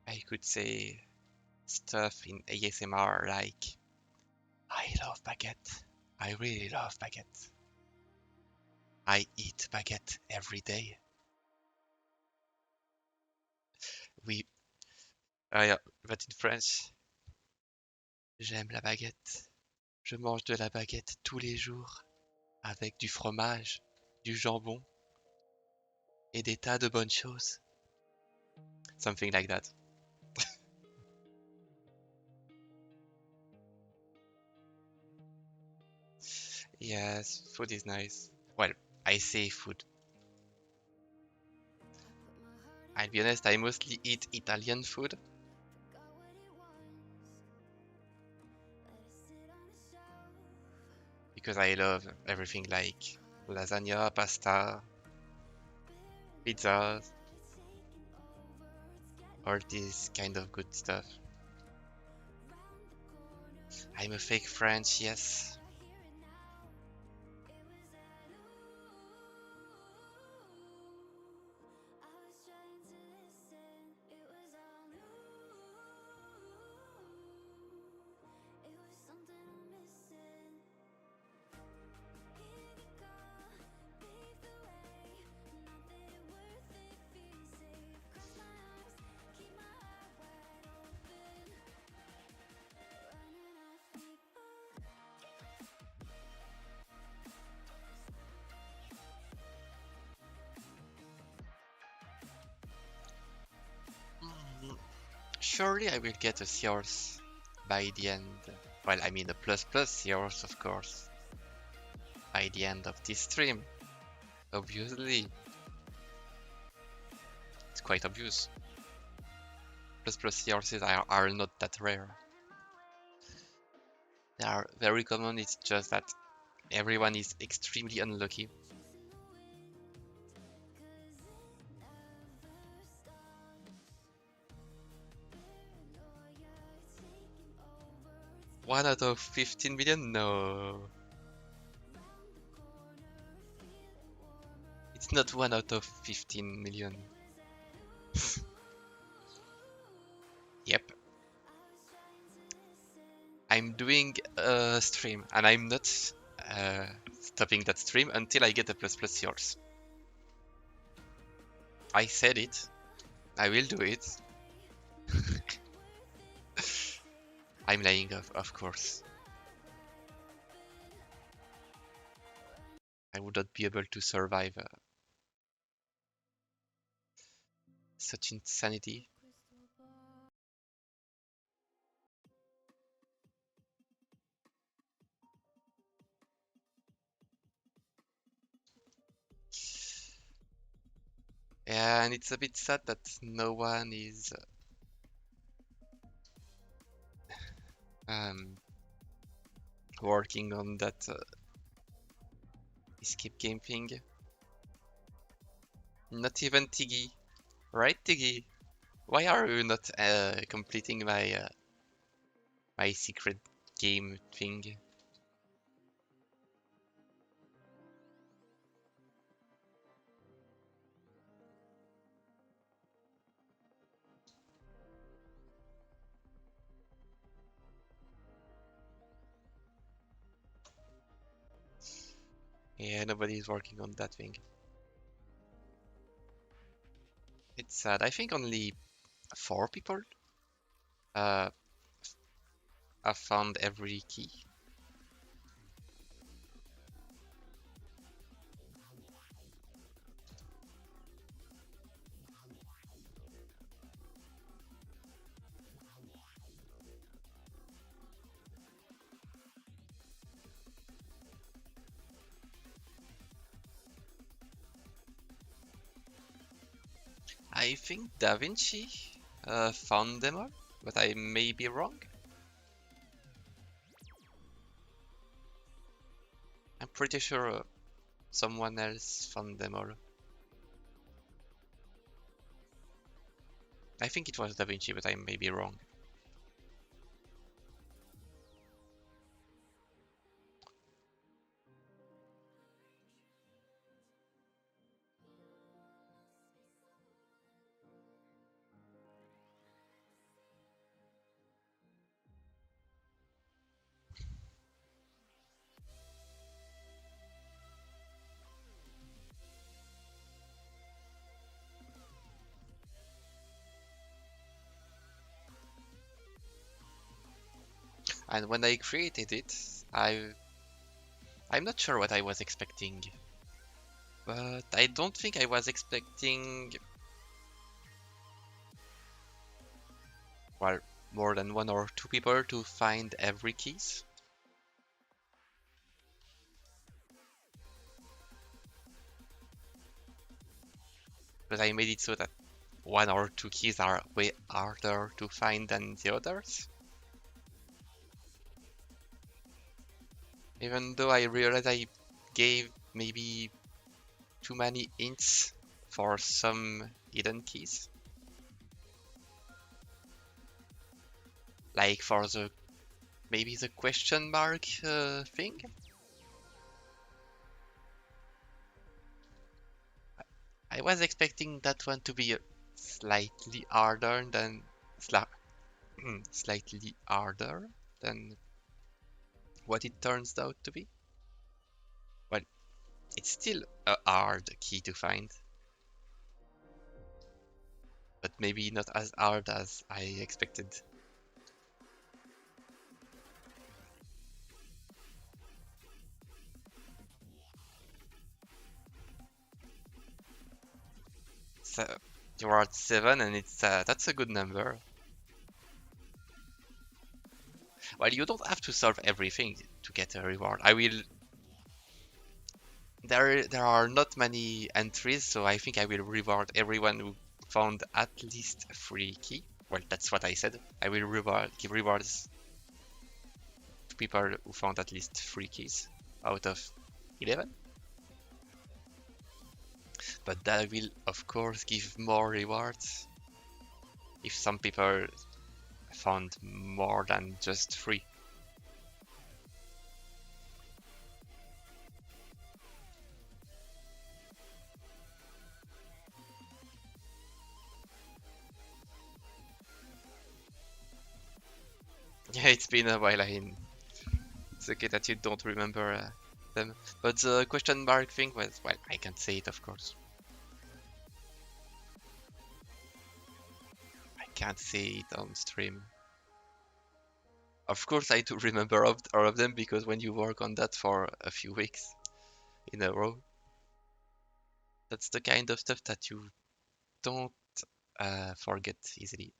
I could say stuff in ASMR like, I love baguette. I really love baguette. I eat baguette every day. Oui, but in French, j'aime la baguette. Je mange de la baguette tous les jours avec du fromage, du jambon et des tas de bonnes choses. Something like that. Yes, food is nice. Well, I say food. I'll be honest, I mostly eat Italian food. Because I love everything like lasagna, pasta, pizza, all this kind of good stuff. I'm a fake French, yes. surely I will get a Seahorse by the end. Well, I mean a plus plus Seahorse, of course, by the end of this stream. Obviously, it's quite obvious. Plus plus Seahorses are not that rare. They are very common, it's just that everyone is extremely unlucky. One out of 15 million? No. It's not 1 out of 15 million. Yep. I'm doing a stream and I'm not stopping that stream until I get a plus plus yours. I said it. I will do it. I'm lying, of course. I would not be able to survive such insanity. And it's a bit sad that no one is um, working on that escape game thing. Not even Tiggy. Right, Tiggy? Why are you not completing my secret game thing? Yeah, nobody is working on that thing. It's sad. I think only 4 people uh, have found every key. I think Da Vinci found them all, but I may be wrong. I'm pretty sure someone else found them all. I think it was Da Vinci, but I may be wrong. And when I created it, I'm not sure what I was expecting. But I don't think I was expecting, well, more than 1 or 2 people to find every keys. But I made it so that 1 or 2 keys are way harder to find than the others. Even though I realized I gave maybe too many hints for some hidden keys. Like for the maybe the question mark thing. I was expecting that one to be slightly harder than slightly harder than what it turns out to be. Well, it's still a hard key to find, but maybe not as hard as I expected. So you're at 7, and it's that's a good number. Well, you don't have to solve everything to get a reward. I will. There are not many entries, so I think I will reward everyone who found at least a free key. Well, that's what I said. I will give rewards to people who found at least 3 keys out of 11. But that will, of course, give more rewards if some people found more than just 3. Yeah, it's been a while. It's okay that you don't remember them. But the question mark thing was, well, I can't say it, of course. I can't say it on stream. Of course, I do remember all of them because when you work on that for a few weeks in a row, that's the kind of stuff that you don't forget easily.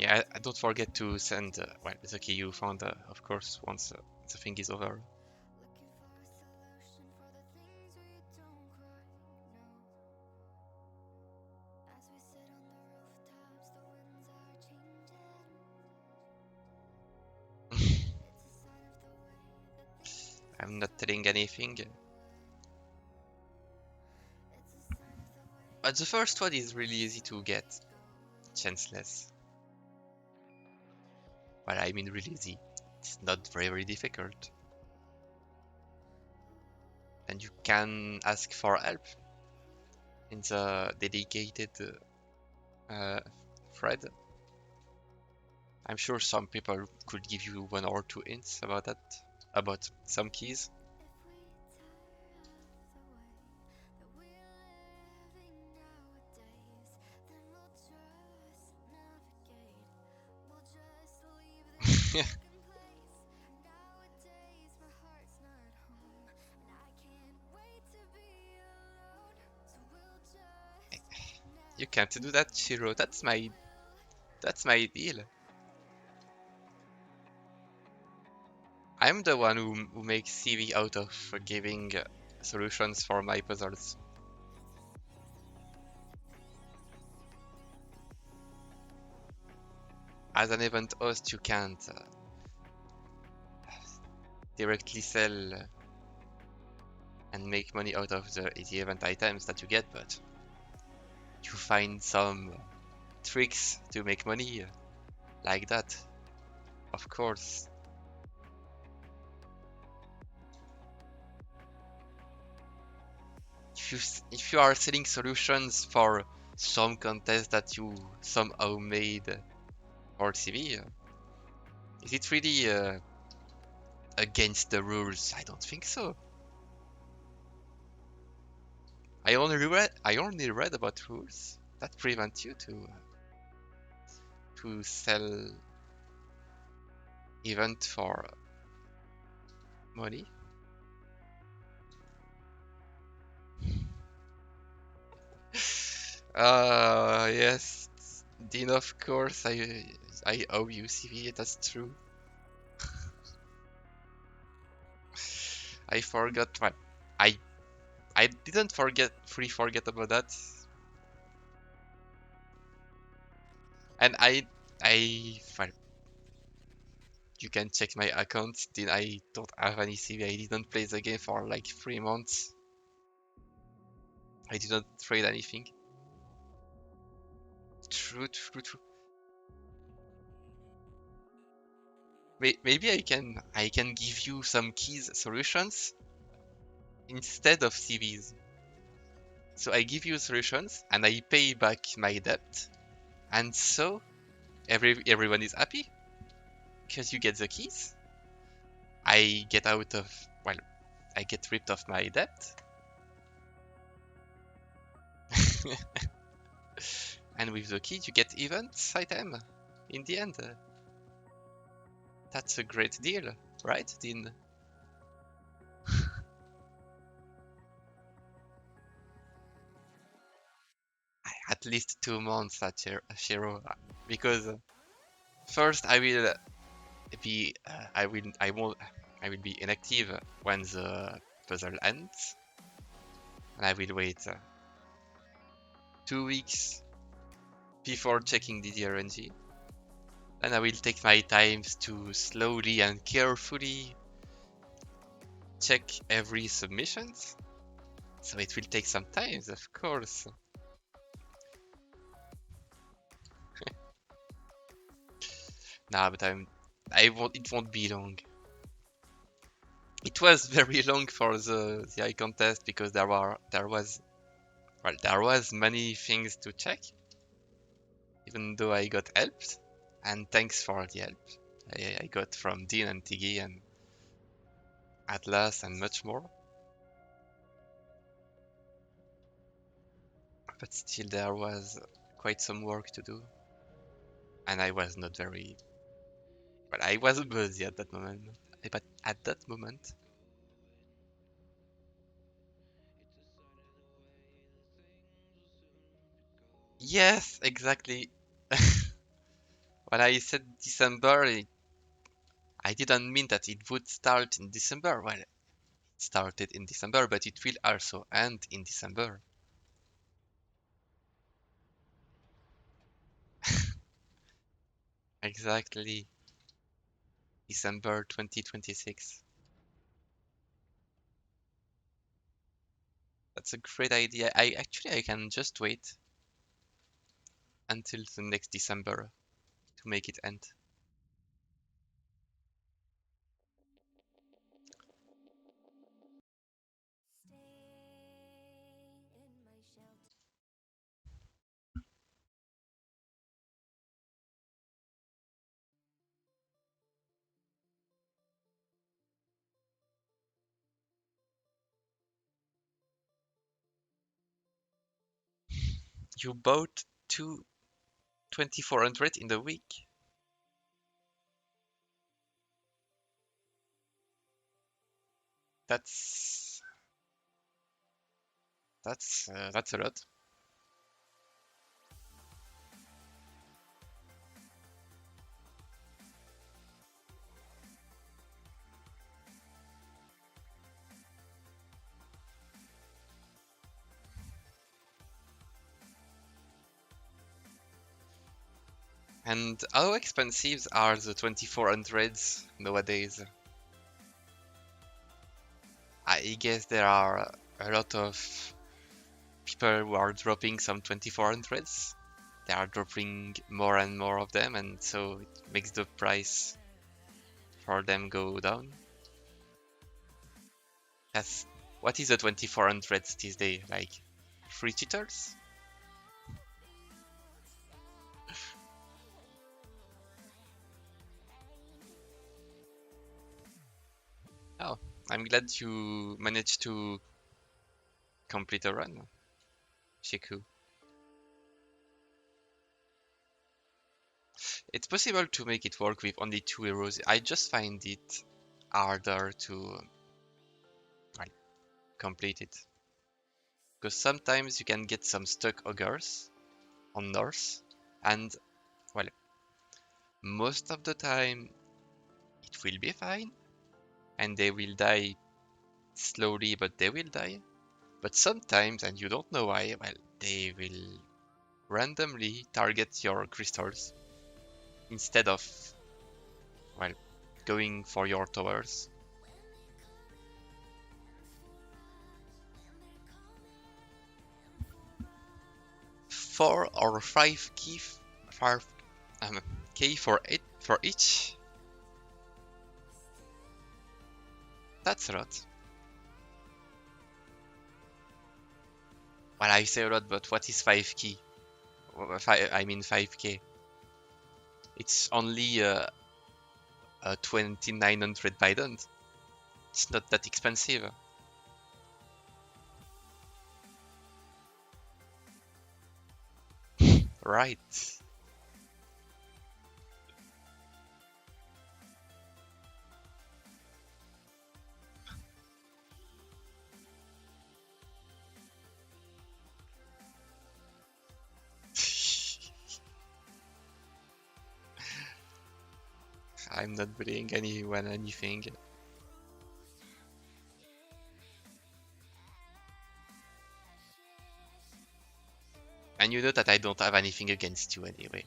Yeah, I don't forget to send, well, the key you found, of course, once the thing is over. I'm not telling anything. But the first one is really easy to get, chanceless. Well, I mean really easy. It's not very difficult. And you can ask for help in the dedicated thread. I'm sure some people could give you 1 or 2 hints about that, about some keys. You can't do that, Shiro. That's my deal. I'm the one who makes CV out of giving solutions for my puzzles. As an event host, you can't directly sell and make money out of the event items that you get, but you find some tricks to make money like that, of course. If you are selling solutions for some contest that you somehow made for TV, is it really against the rules? I don't think so. I only read about rules that prevent you to sell event for money. Yes, Dean, of course, I owe you CV, that's true. I forgot, well, I I didn't forget about that. And well, you can check my account. I don't have any CV. I didn't play the game for like 3 months. I didn't trade anything. True, true, true. Maybe I can give you some keys solutions instead of CVs. So I give you solutions and I pay back my debt, and so everyone is happy because you get the keys. I get out of well, I get ripped of my debt, and with the keys you get events item in the end. That's a great deal, right, Dean? at least 2 months at Shiro, because first I will be I will be inactive when the puzzle ends, and I will wait 2 weeks before checking the RNG. Then I will take my time to slowly and carefully check every submission. So it will take some time, of course. Nah, but it won't be long. It was very long for the eye contest because there was many things to check, even though I got helped, and thanks for the help I got from Dean and Tiggy and Atlas and much more. But still there was quite some work to do, and I was not very well, I was busy at that moment. But at that moment, yes, exactly. When I said December, I didn't mean that it would start in December. Well, it started in December, but it will also end in December. Exactly, December 2026. That's a great idea. I can just wait until the next December to make it end. You bought two 2400 in the week. That's that's a lot. And how expensive are the 2400s nowadays? I guess there are a lot of people who are dropping some 2400s. They are dropping more and more of them, and so it makes the price for them go down. That's what is a 2400s these days? Like free cheaters? Oh, I'm glad you managed to complete a run, Shiku. It's possible to make it work with only 2 heroes. I just find it harder to well, complete it. Because sometimes you can get some stuck ogres on North, and well, most of the time it will be fine, and they will die slowly, but they will die. But sometimes, and you don't know why, well, they will randomly target your crystals instead of, well, going for your towers. 4 or 5 key, 5 for it for each. That's a lot. Well, I say a lot, but what is 5 key? I mean 5k. It's only 2900 Bident. It's not that expensive. Right. I'm not bullying anyone, anything. And you know that I don't have anything against you anyway.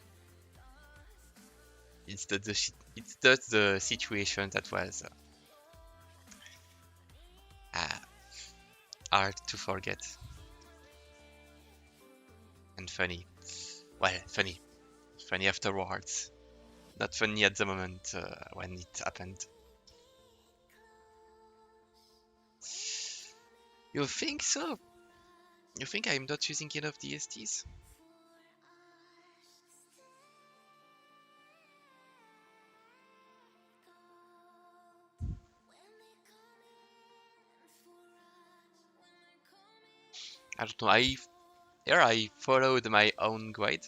It's just the situation that was uh, hard to forget and funny. Well, funny afterwards. Not funny at the moment when it happened. You think so? You think I'm not using enough DSTs? I don't know. I followed my own guide,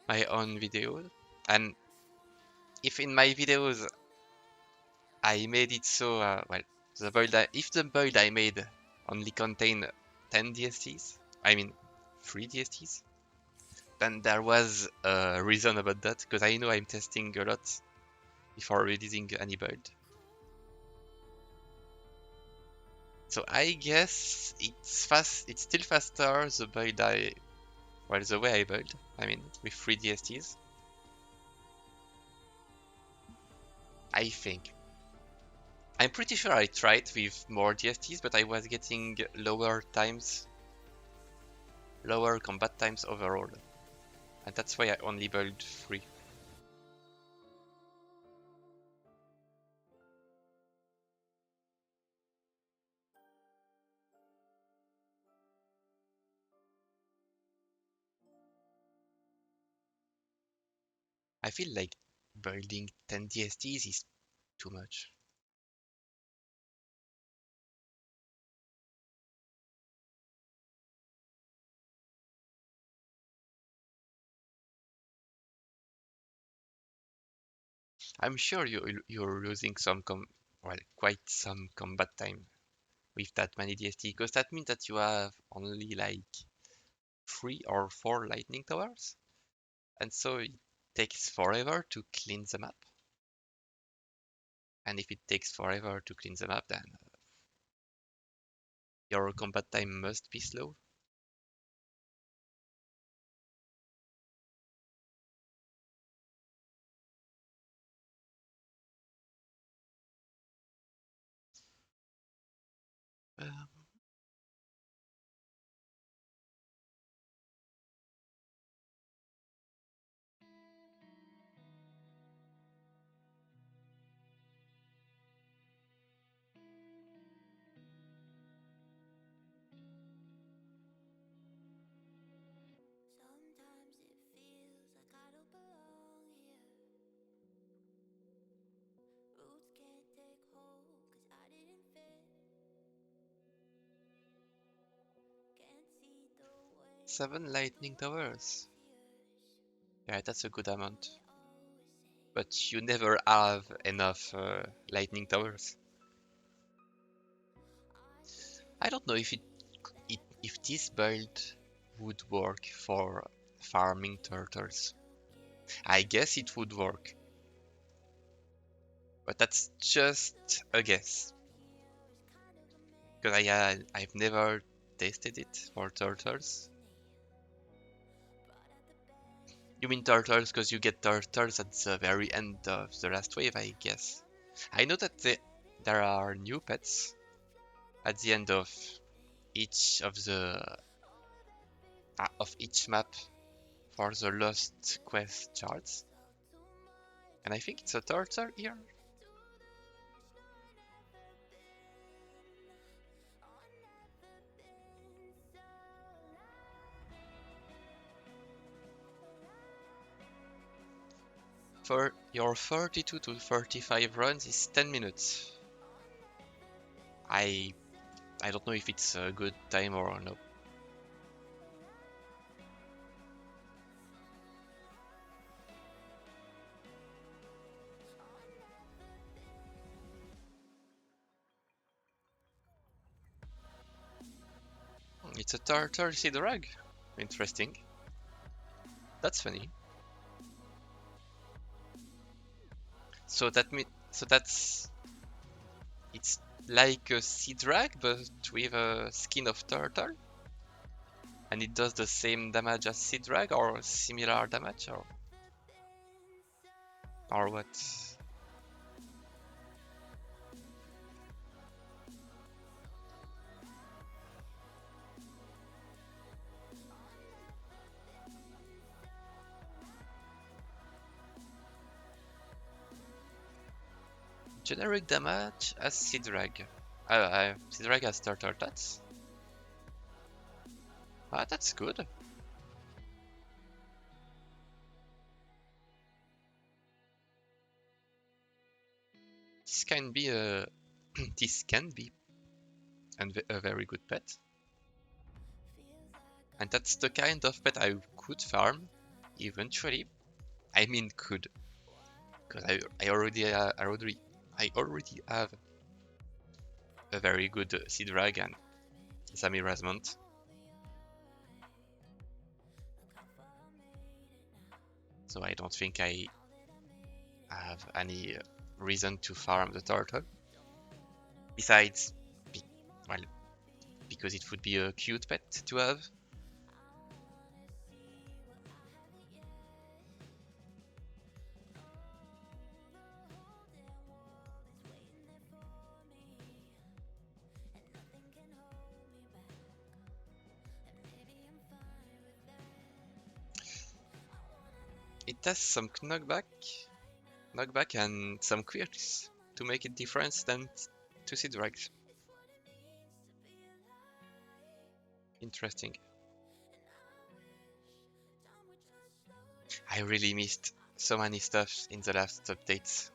my own videos, and if in my videos I made it so well, if the build I made only contained 10 DSTs, I mean 3 DSTs, then there was a reason about that because I know I'm testing a lot before releasing any build. So I guess it's fast. It's still faster the way I build. I mean, with 3 DSTs. I think. I'm pretty sure I tried with more DSTs, but I was getting lower combat times overall, and that's why I only build 3. I feel like building 10 DSTs is too much. I'm sure you're losing quite some combat time with that many DST, because that means that you have only like 3 or 4 lightning towers, and so it takes forever to clean the map. And if it takes forever to clean the map, then your combat time must be slow. 7 lightning towers. Yeah, that's a good amount. But you never have enough lightning towers. I don't know if this build would work for farming turtles. I guess it would work, but that's just a guess because I've never tested it for turtles. You mean turtles because you get turtles at the very end of the last wave, I guess. I know that there are new pets at the end of each map for the Lost Quest charts, and I think it's a turtle here. For your 32 to 35 runs is 10 minutes. I I don't know if it's a good time or no. It's a turtle seed rug. Interesting. That's funny. So that mean so that's it's like a sea drag but with a skin of turtle, and it does the same damage as sea drag or similar damage or what? Generic damage as sea drag. Sea drag has turtle tats. Ah, that's good. This can be a this can be a very good pet, and that's the kind of pet I could farm eventually. I mean, could, because I already have a very good Sea Dragon, Samirazmont. So I don't think I have any reason to farm the turtle. Besides, be, well, because it would be a cute pet to have. It has some knockback and some quirks to make it different than to Sea Drags. Interesting. I really missed so many stuff in the last updates.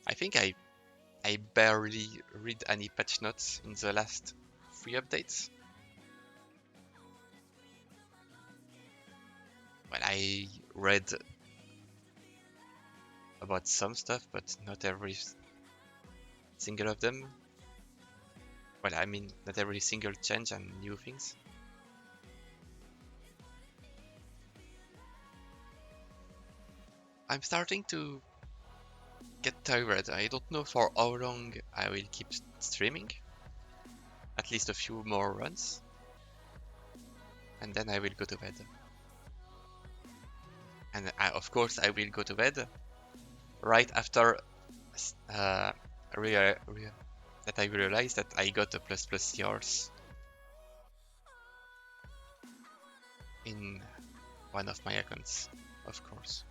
I think I barely read any patch notes in the last 3 updates. Well, I read about some stuff, but not every single of them. Well, I mean, not every single change and new things. I'm starting to get tired. I don't know for how long I will keep streaming. At least a few more runs. And then I will go to bed. And of course, I will go to bed right after uh, that I realized that I got a plus plus Seahorse in one of my accounts, of course.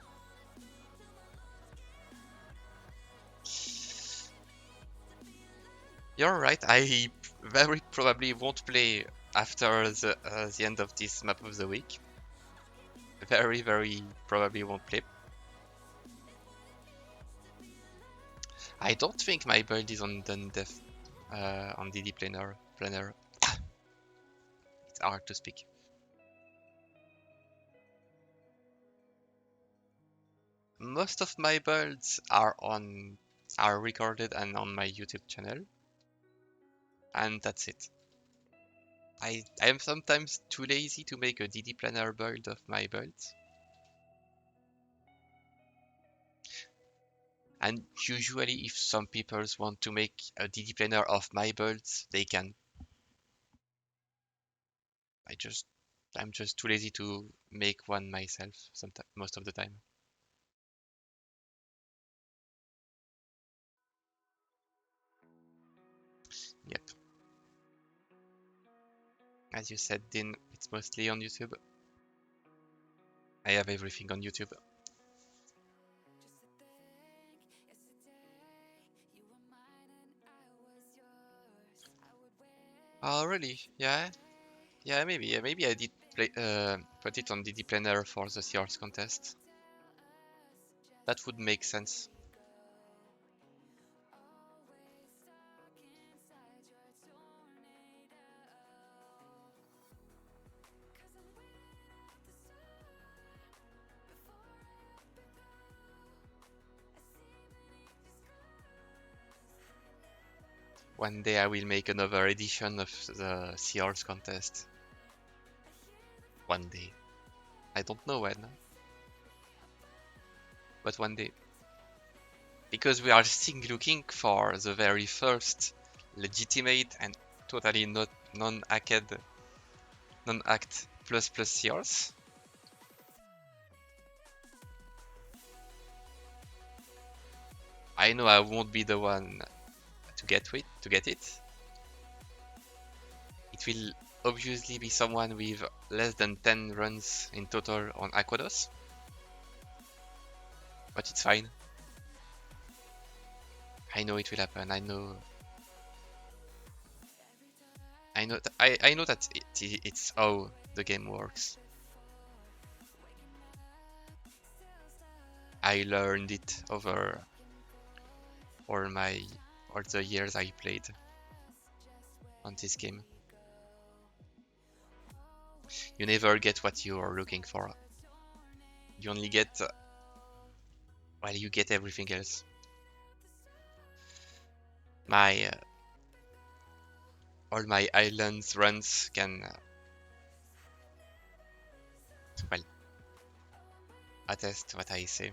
You're right, I very probably won't play after the end of this map of the week. Very probably won't play. I don't think my build is on done def on DD planner. It's hard to speak. Most of my builds are recorded and on my YouTube channel, and that's it. I am sometimes too lazy to make a DD planner build of my builds. And usually if some people want to make a DD planner of my builds, they can. I just I'm just too lazy to make one myself sometimes most of the time. Yep. As you said, Din, it's mostly on YouTube. I have everything on YouTube. Oh, really? Yeah? Yeah, maybe. Yeah, maybe I did put it on DD Planner for the Seahorse contest. That would make sense. One day I will make another edition of the Seahorse contest. One day. I don't know when, but one day. Because we are still looking for the very first legitimate and totally not non-hacked, non-hacked plus Seahorse. I know I won't be the one to get it. It will obviously be someone with less than 10 runs in total on Aquados. But it's fine. I know it will happen. I know that it's how the game works. I learned it over all the years I played on this game. You never get what you are looking for. You only get well, you get everything else. My all my islands runs can well attest what I say.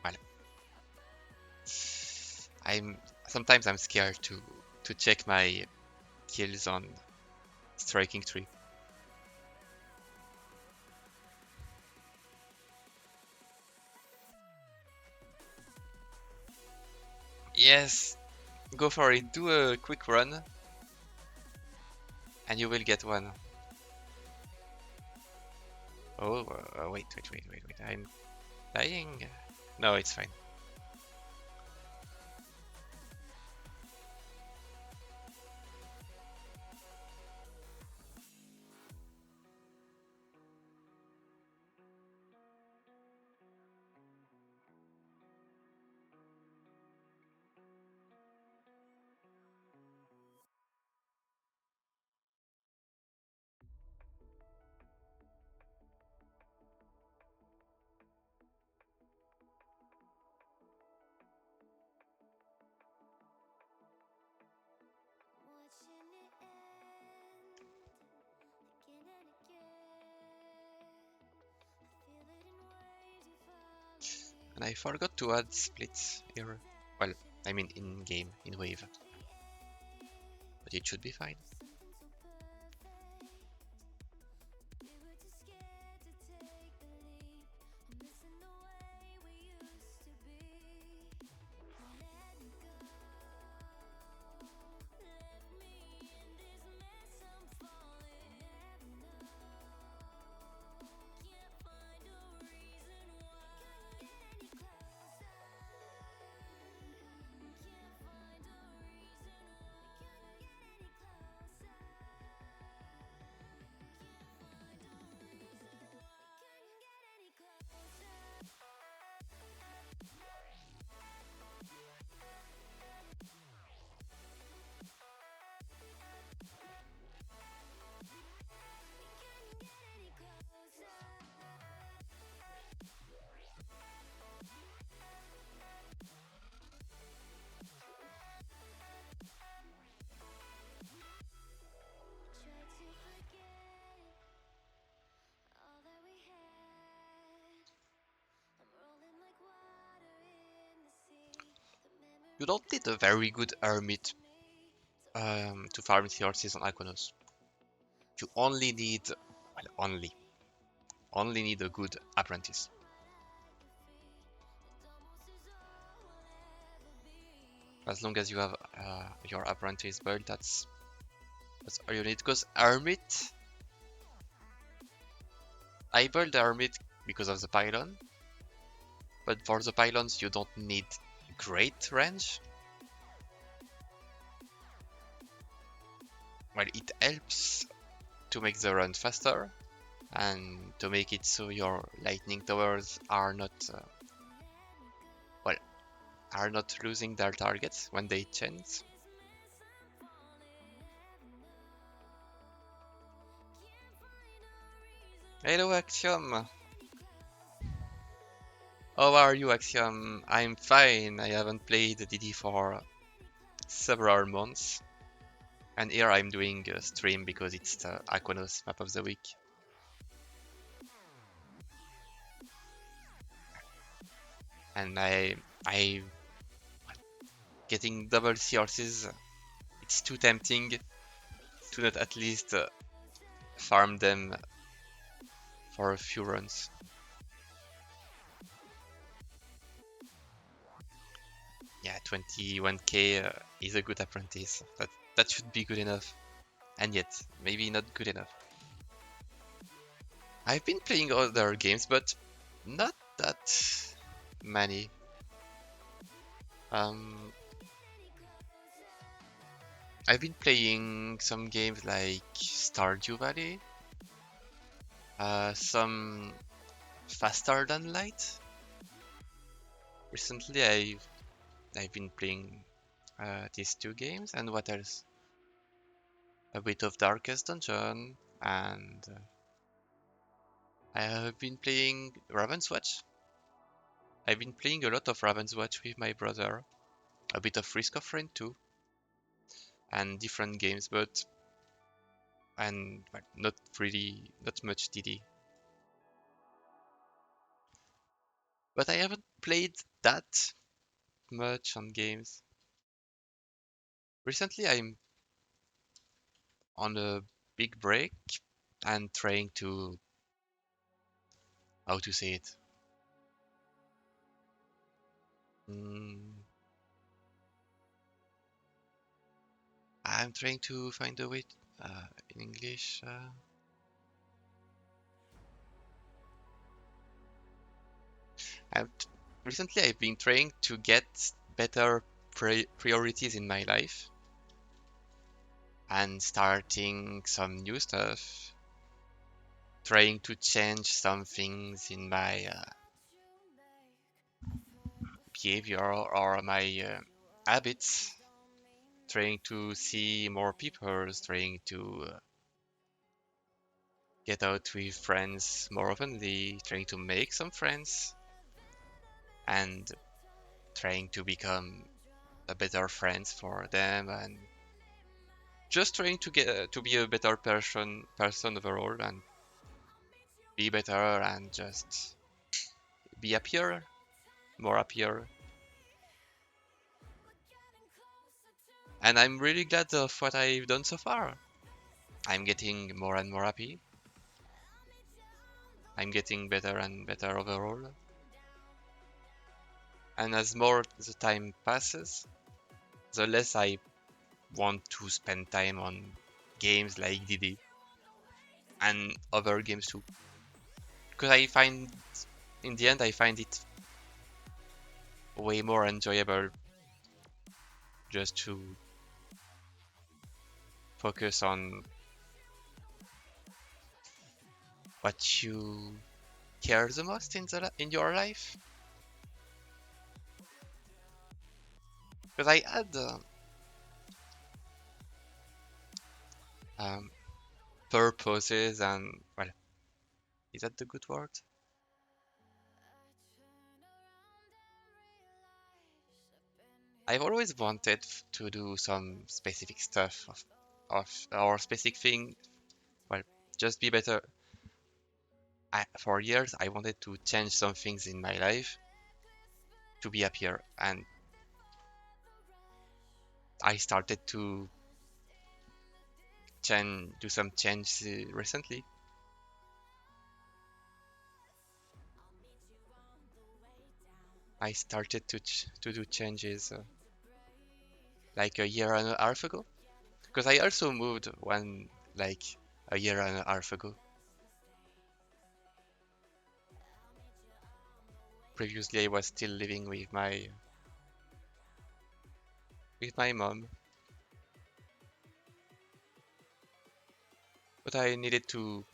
Well, I'm sometimes I'm scared to check my kills on striking tree. Yes, go for it. Do a quick run, and you will get one. Oh, wait. I'm dying. No, it's fine. And I forgot to add splits here. Well, I mean in game, in wave. But it should be fine. You don't need a very good hermit to farm Seahorses on Aquanos. You only need, well, only need a good apprentice. As long as you have your apprentice build, that's all you need. Because hermit, I build the hermit because of the pylon, but for the pylons you don't need great range. Well, it helps to make the run faster and to make it so your lightning towers are not well are not losing their targets when they change. Hello Axiom! How are you Axiom? I'm fine. I haven't played DD for several months And here I'm doing a stream because it's the Aquanos map of the week. And I getting double seahorses. It's too tempting to not at least farm them for a few runs. Yeah, 21k is a good apprentice. That should be good enough. And yet, maybe not good enough. I've been playing other games, but not that many. Um, I've been playing some games like Stardew Valley, some Faster Than Light. Recently, I've been playing these two games, and what else? A bit of Darkest Dungeon, and I have been playing Raven's Watch. I've been playing a lot of Raven's Watch with my brother, a bit of Risk of Rain too, and different games, but and well, not really, not much DD. But I haven't played that much on games. Recently, I'm on a big break and trying to, how to say it? Mm, I'm trying to find a way in English. I've, recently, I've been trying to get better priorities in my life and starting some new stuff, trying to change some things in my behavior or my habits, trying to see more people, trying to get out with friends more oftenly, trying to make some friends, and trying to become a better friends for them, and just trying to get to be a better person overall, and be better, and just be happier, more happier. And I'm really glad of what I've done so far. I'm getting more and more happy. I'm getting better and better overall. And as more the time passes, the less I want to spend time on games like DD and other games too. Because I find, in the end, I find it way more enjoyable just to focus on what you care the most in your life. Because I had um, purposes and, well, is that the good word? I've always wanted to do some specific stuff of or specific thing. Well, just be better. For years, I wanted to change some things in my life to be happier, and I started to do some change recently. I started to do changes like a year and a half ago, because I also moved like a year and a half ago. Previously, I was still living with my mom, but I needed to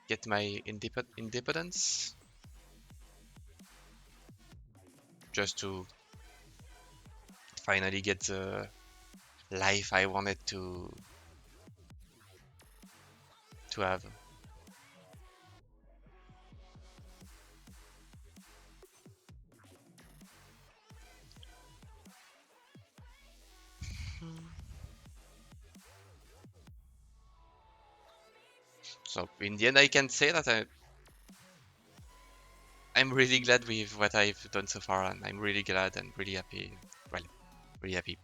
get my independence just to finally get the life I wanted to have. So in the end, I can say that I'm really glad with what I've done so far, and I'm really glad and really happy. Well, really happy.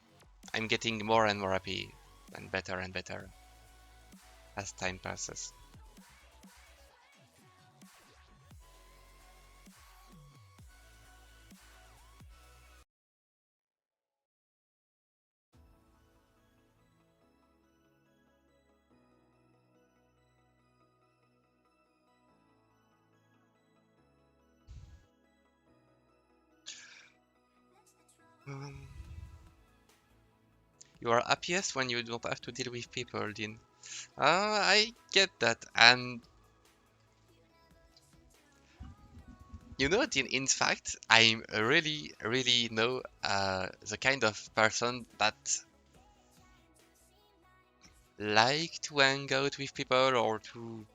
I'm getting more and more happy and better as time passes. Um, you are happiest when you don't have to deal with people, Dean. I get that, and you know, Dean, in fact, I'm really, really know the kind of person that like to hang out with people or to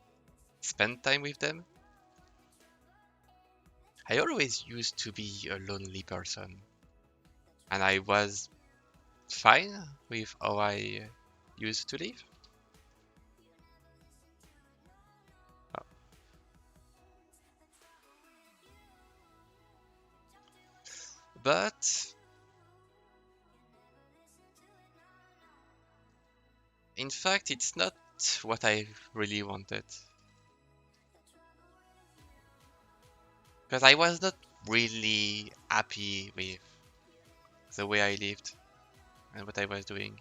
spend time with them. I always used to be a lonely person, and I was fine with how I used to live. Uh, But in fact, it's not what I really wanted. Because I was not really happy with the way I lived and what I was doing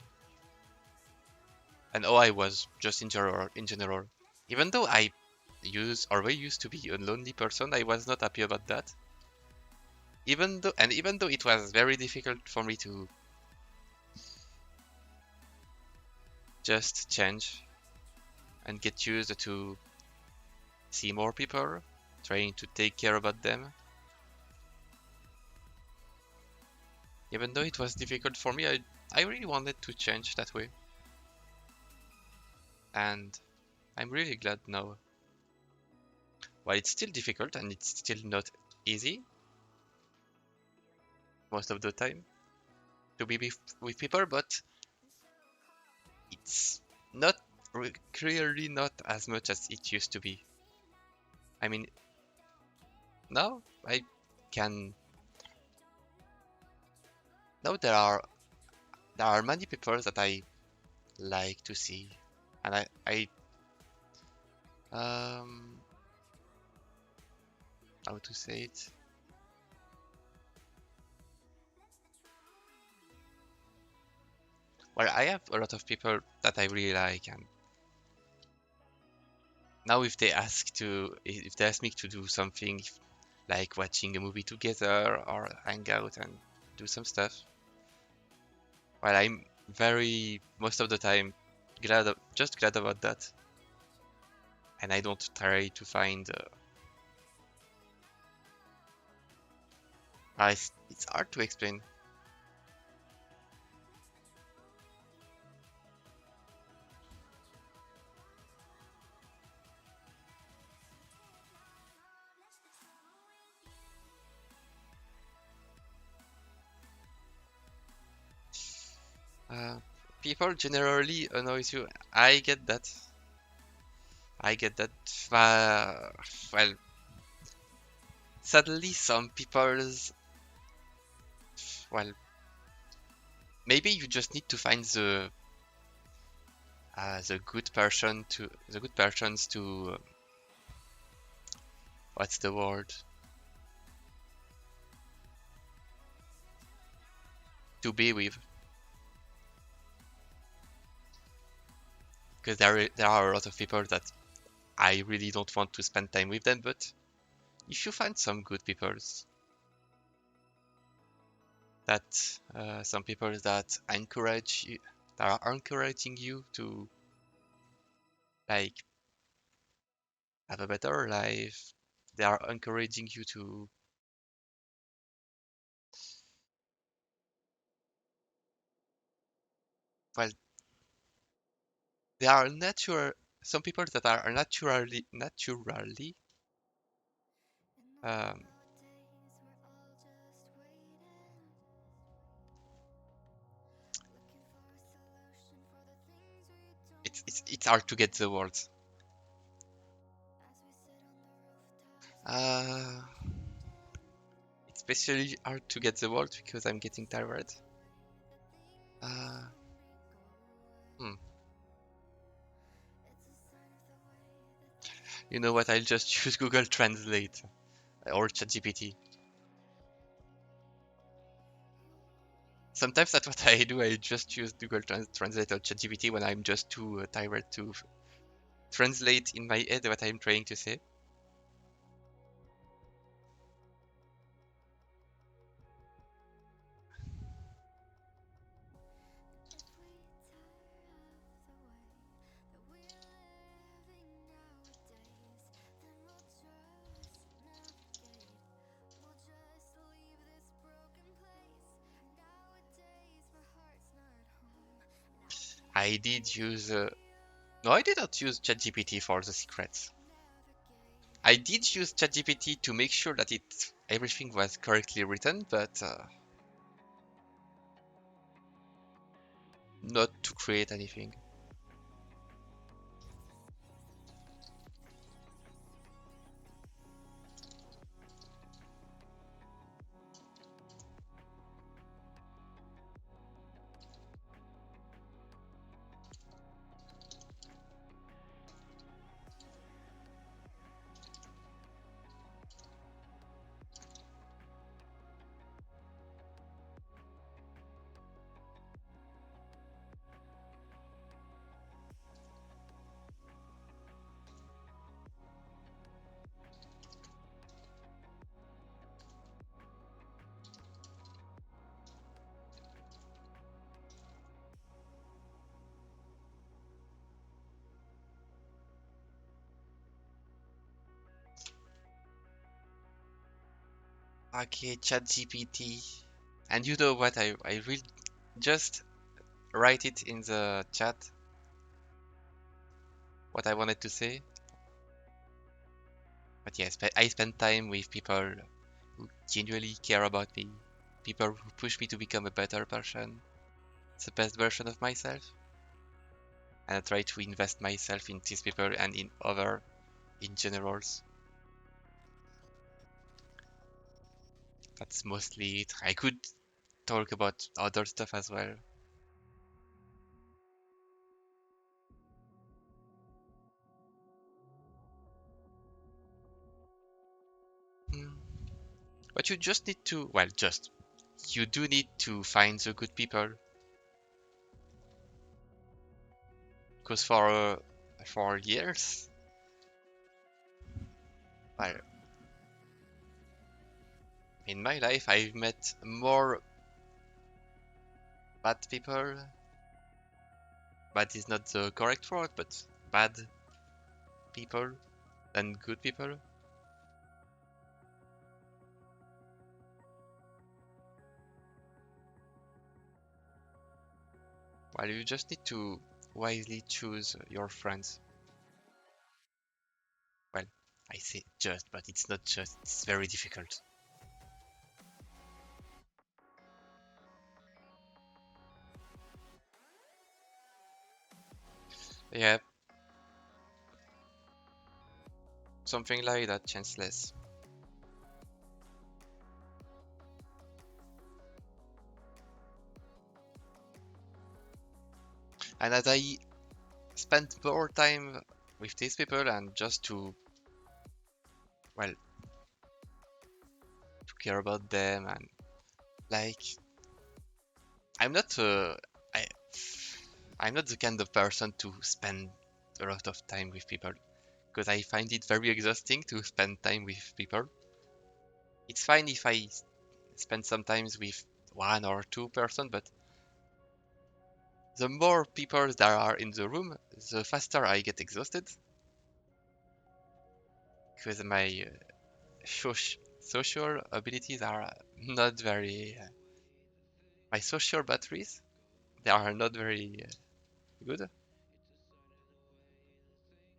and how I was just in general. Even though I always used to be a lonely person, I was not happy about that. Even though it was very difficult for me to just change and get used to see more people, trying to take care about them. Even though it was difficult for me, I really wanted to change that way. And I'm really glad now. While it's still difficult and it's still not easy most of the time to be with people, but it's not clearly not as much as it used to be. I mean, now I can. Now there are many people that I like to see, and um how to say it? Well, I have a lot of people that I really like, and now if they ask me to do something like watching a movie together or hang out and do some stuff, well, I'm very most of the time just glad about that, and I don't try to find. It's hard to explain. Uh, People generally annoys you. I get that. I get that. Well, sadly, some people's. Well, maybe you just need to find the good persons to what's the word, to be with, because there are a lot of people that I really don't want to spend time with them, but if you find some good people, some people that encourage you, that are encouraging you to like have a better life, they are encouraging you to, well, they are natural. Some people that are naturally um, it's hard to get the words. Uh, it's especially hard to get the word because I'm getting tired. Uh, hmm. You know what? I'll just use Google Translate or ChatGPT. Sometimes that's what I do. I just use Google Translate or ChatGPT when I'm just too tired to translate in my head what I'm trying to say. I did use. No, I did not use ChatGPT for the secrets. I did use ChatGPT to make sure that everything was correctly written, but not to create anything. Okay, ChatGPT. And you know what? I will just write it in the chat what I wanted to say. But yes, I spend time with people who genuinely care about me, people who push me to become a better person, the best version of myself. And I try to invest myself in these people and in other in generals. That's mostly it. I could talk about other stuff as well. Hmm. But you just need to, well, just, you do need to find the good people. Because for years, well, in my life, I've met more bad people. Bad is not the correct word, but bad people than good people. Well, you just need to wisely choose your friends. Well, I say just, but it's not just, it's very difficult. Yeah, something like that, chanceless. And as I spend more time with these people and just to, well, to care about them and like, I'm not, I, I'm not the kind of person to spend a lot of time with people because I find it very exhausting to spend time with people. It's fine if I spend some time with one or two person, but the more people there are in the room, the faster I get exhausted because my social abilities are not very, my social batteries, they are not very good.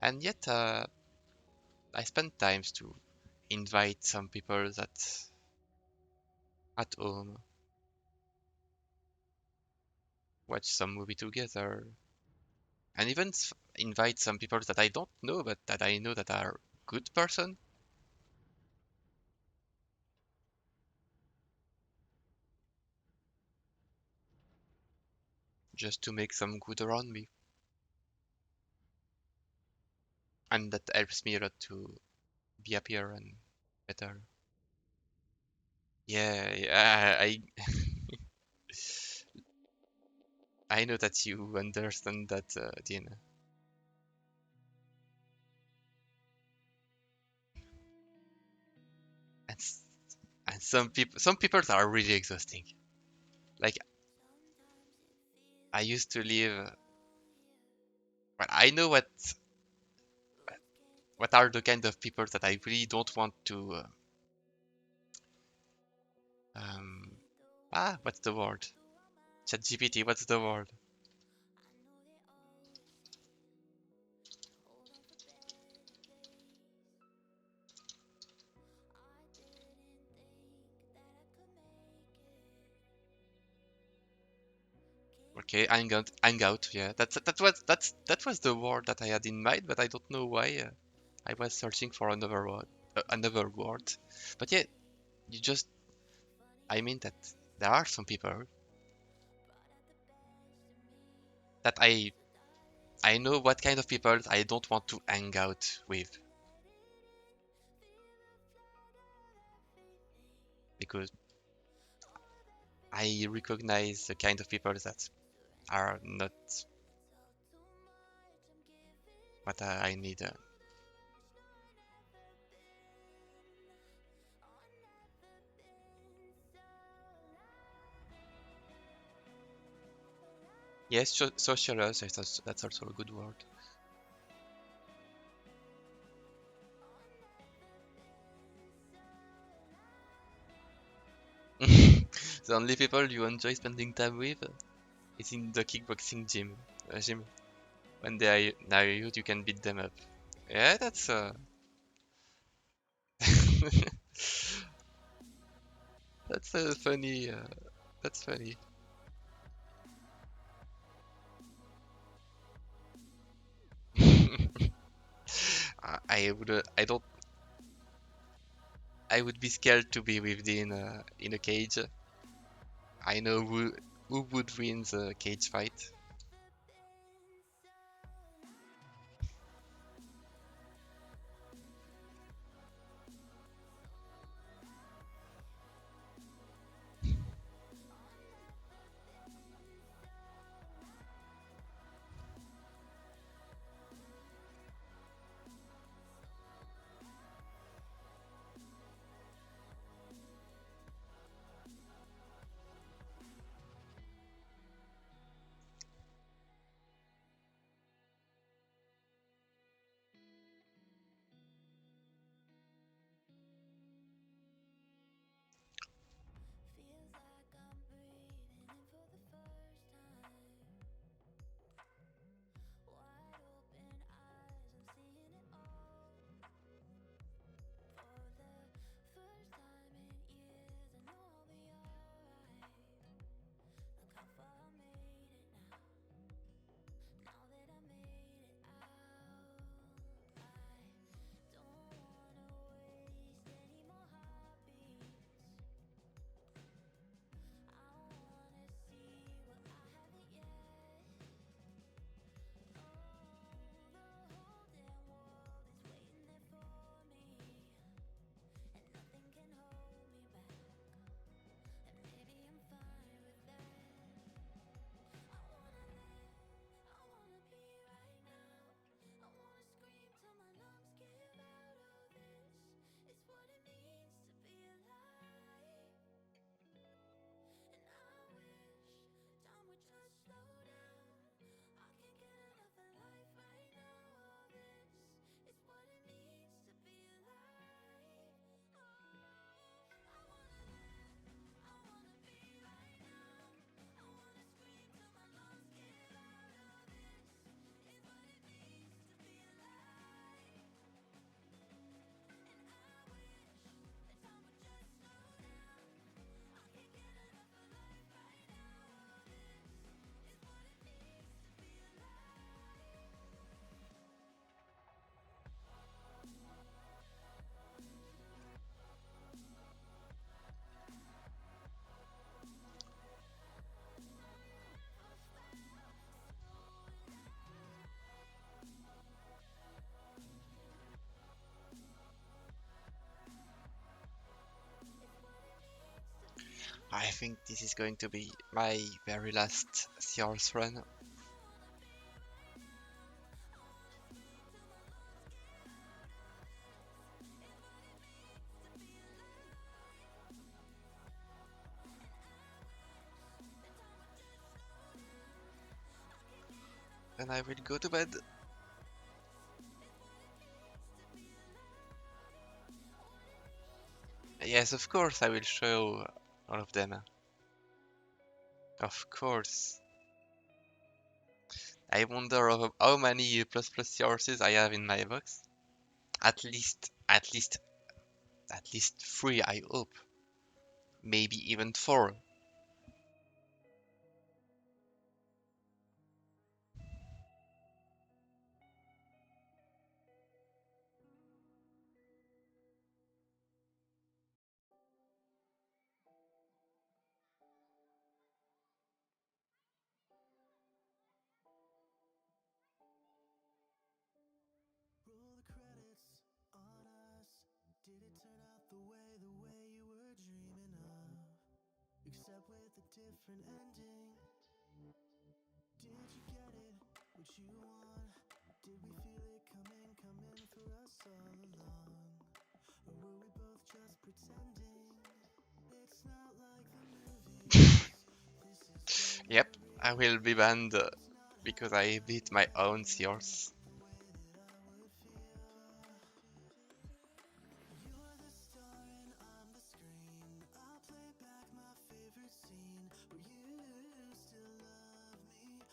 And yet, I spend times to invite some people that at home, watch some movie together, and even invite some people that I don't know, but that I know that are good person. just to make some good around me, and that helps me a lot to be happier and better. Yeah, yeah, I know that you understand that, Dean. And and some people are really exhausting. Like I used to live, but I know what are the kind of people that I really don't want to. Um, what's the word? ChatGPT, what's the word? Okay, hang out. Yeah, that was the word that I had in mind, but I don't know why. I was searching for another word. But yeah, you just, I mean that there are some people that I know what kind of people I don't want to hang out with because I recognize the kind of people that are not what I need. Yes, socialize. That's also a good word. The only people you enjoy spending time with is in the kickboxing gym. When they are near you, you can beat them up. Yeah, that's that's funny. That's funny. I don't. I would be scared to be with in a cage. I know who would win the cage fight. I think this is going to be my very last Seahorse run. And I will go to bed. Yes, of course, I will show all of them. Of course. I wonder how many plus plus horses I have in my box. At least three, I hope. Maybe even four. Roll the credits on us. Did it turn out the way you were dreaming of? Except with a different ending. Did you get it? What you want? Did we feel it coming for us all along? Or were we both just pretending? It's not like the movies. This is way Yep, more I will be banned because I beat my own Seahorse. You're the star and I'm the screen. I'll play back my favorite scene where you still love me.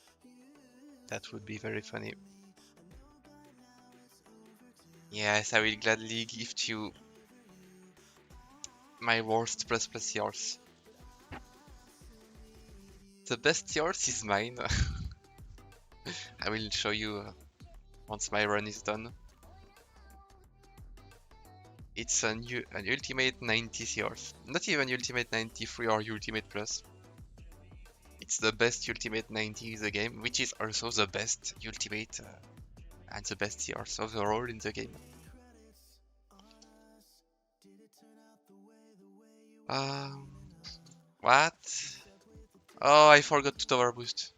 You That would still be very love funny. me. I know by now it's overdue. Yes, I will gladly gift you my worst plus plus yours. The best yours is mine. I will show you once my run is done. It's an Ultimate 90 yours. Not even Ultimate 93 or Ultimate Plus. It's the best Ultimate 90 in the game, which is also the best Ultimate and the best yours overall in the game. Um, what? Oh, I forgot to tower boost.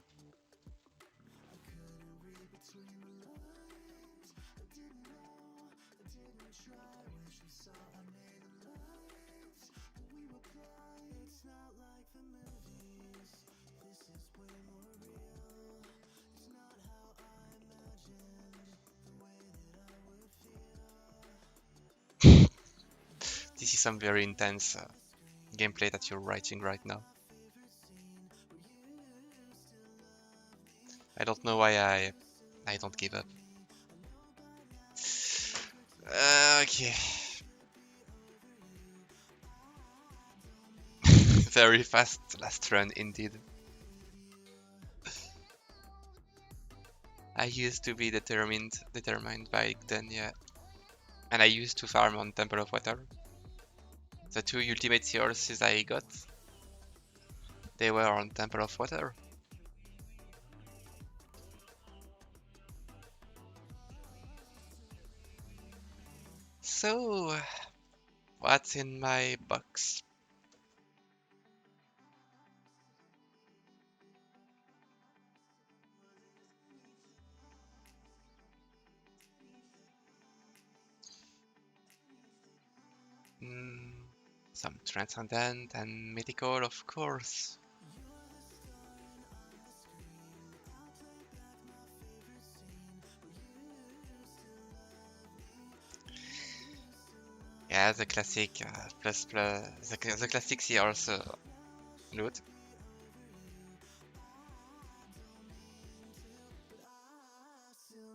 It's not like the movies. This is way more real. It's not how I imagined the way that I would feel. This is some very intense gameplay that you're writing right now. I don't know why I don't give up. Okay. Very fast last run indeed. I used to be determined by then, yeah. And I used to farm on Temple of Water. The two ultimate horses I got, they were on Temple of Water. So, what's in my box? Mm, some Transcendent and Mythical, of course. Yeah, the classic plus plus the classic Seahorse loot.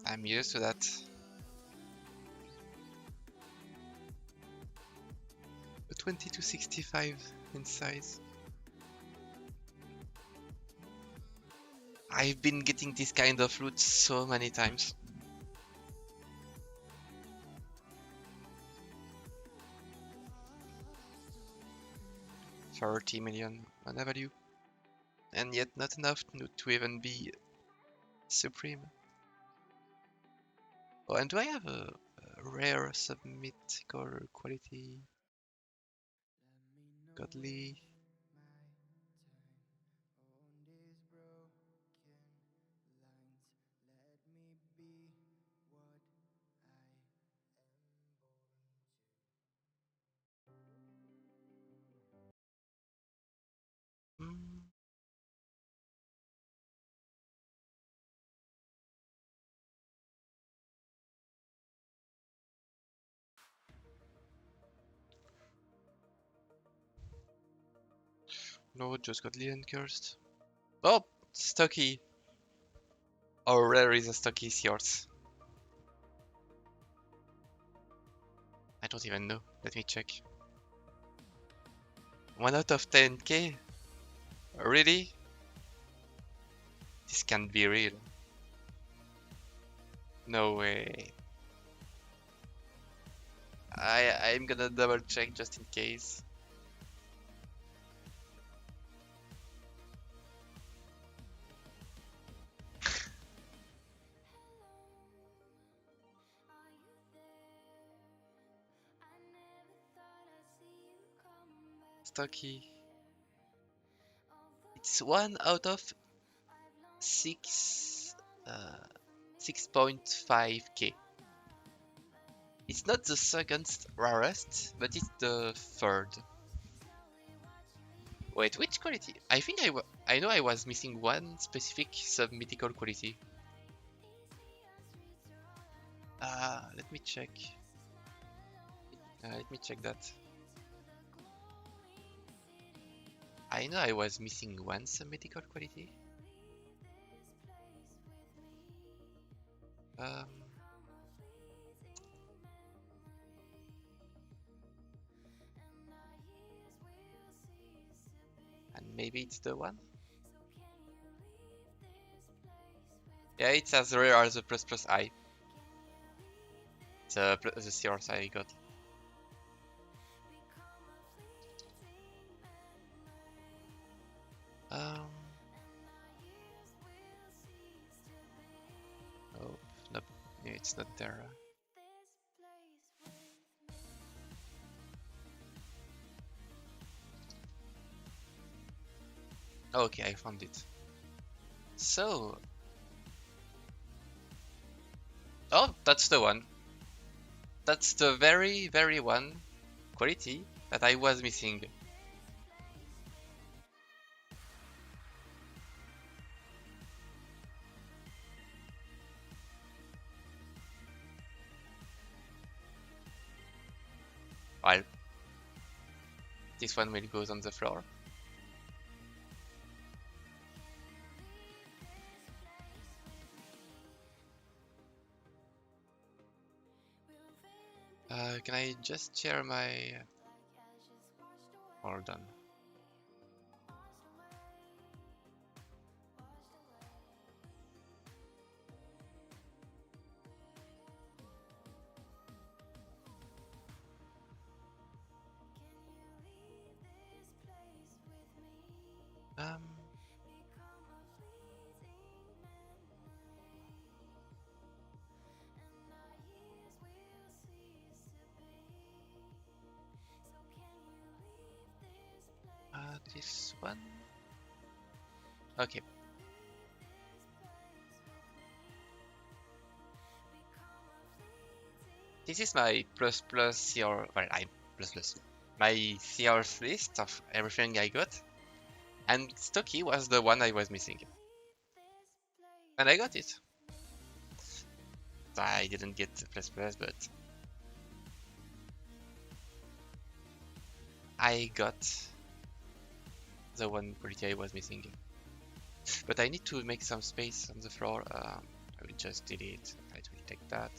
I'm used to that. A 20 to 65 in size. I've been getting this kind of loot so many times. $30 million on a value. And yet not enough to even be supreme. Oh, and do I have a rare submythical quality? Godly. No, just godly and cursed. Oh, stocky. How rare is a stocky Seahorse? I don't even know. Let me check. 1 out of 10k? Really? This can't be real. No way. I'm gonna double check just in case. Stocky. It's 1 out of 6 6.5k. It's not the second rarest, but it's the third. Wait, which quality? I think I know I was missing one specific sub-mythical quality. Let me check. Let me check that. I know I was missing one sub-mythical quality. Um, and maybe it's the one? Yeah, it's as rare as the plus plus I. The Seahorse I got. Um, oh, no, yeah, it's not there. Okay, I found it. So, oh, that's the one. That's the very, very one quality that I was missing. Well, this one will go on the floor. Can I just share my... Hold on. Um, this one? Okay. This is my plus plus CR... Well, I'm plus plus. My CR's list of everything I got. And Stocky was the one I was missing. And I got it. I didn't get plus plus, but I got the one quality I was missing. But I need to make some space on the floor. I will just delete. I will take that.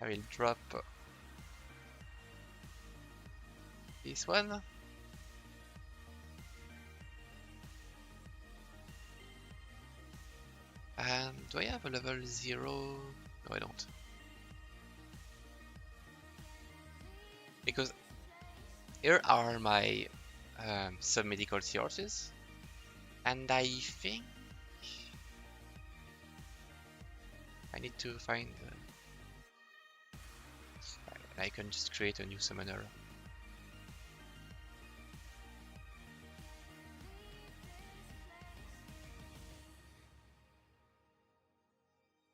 I will drop this one. And do I have a level 0? No, I don't. Because here are my sub-medical Seahorses. And I think I need to find... I can just create a new summoner.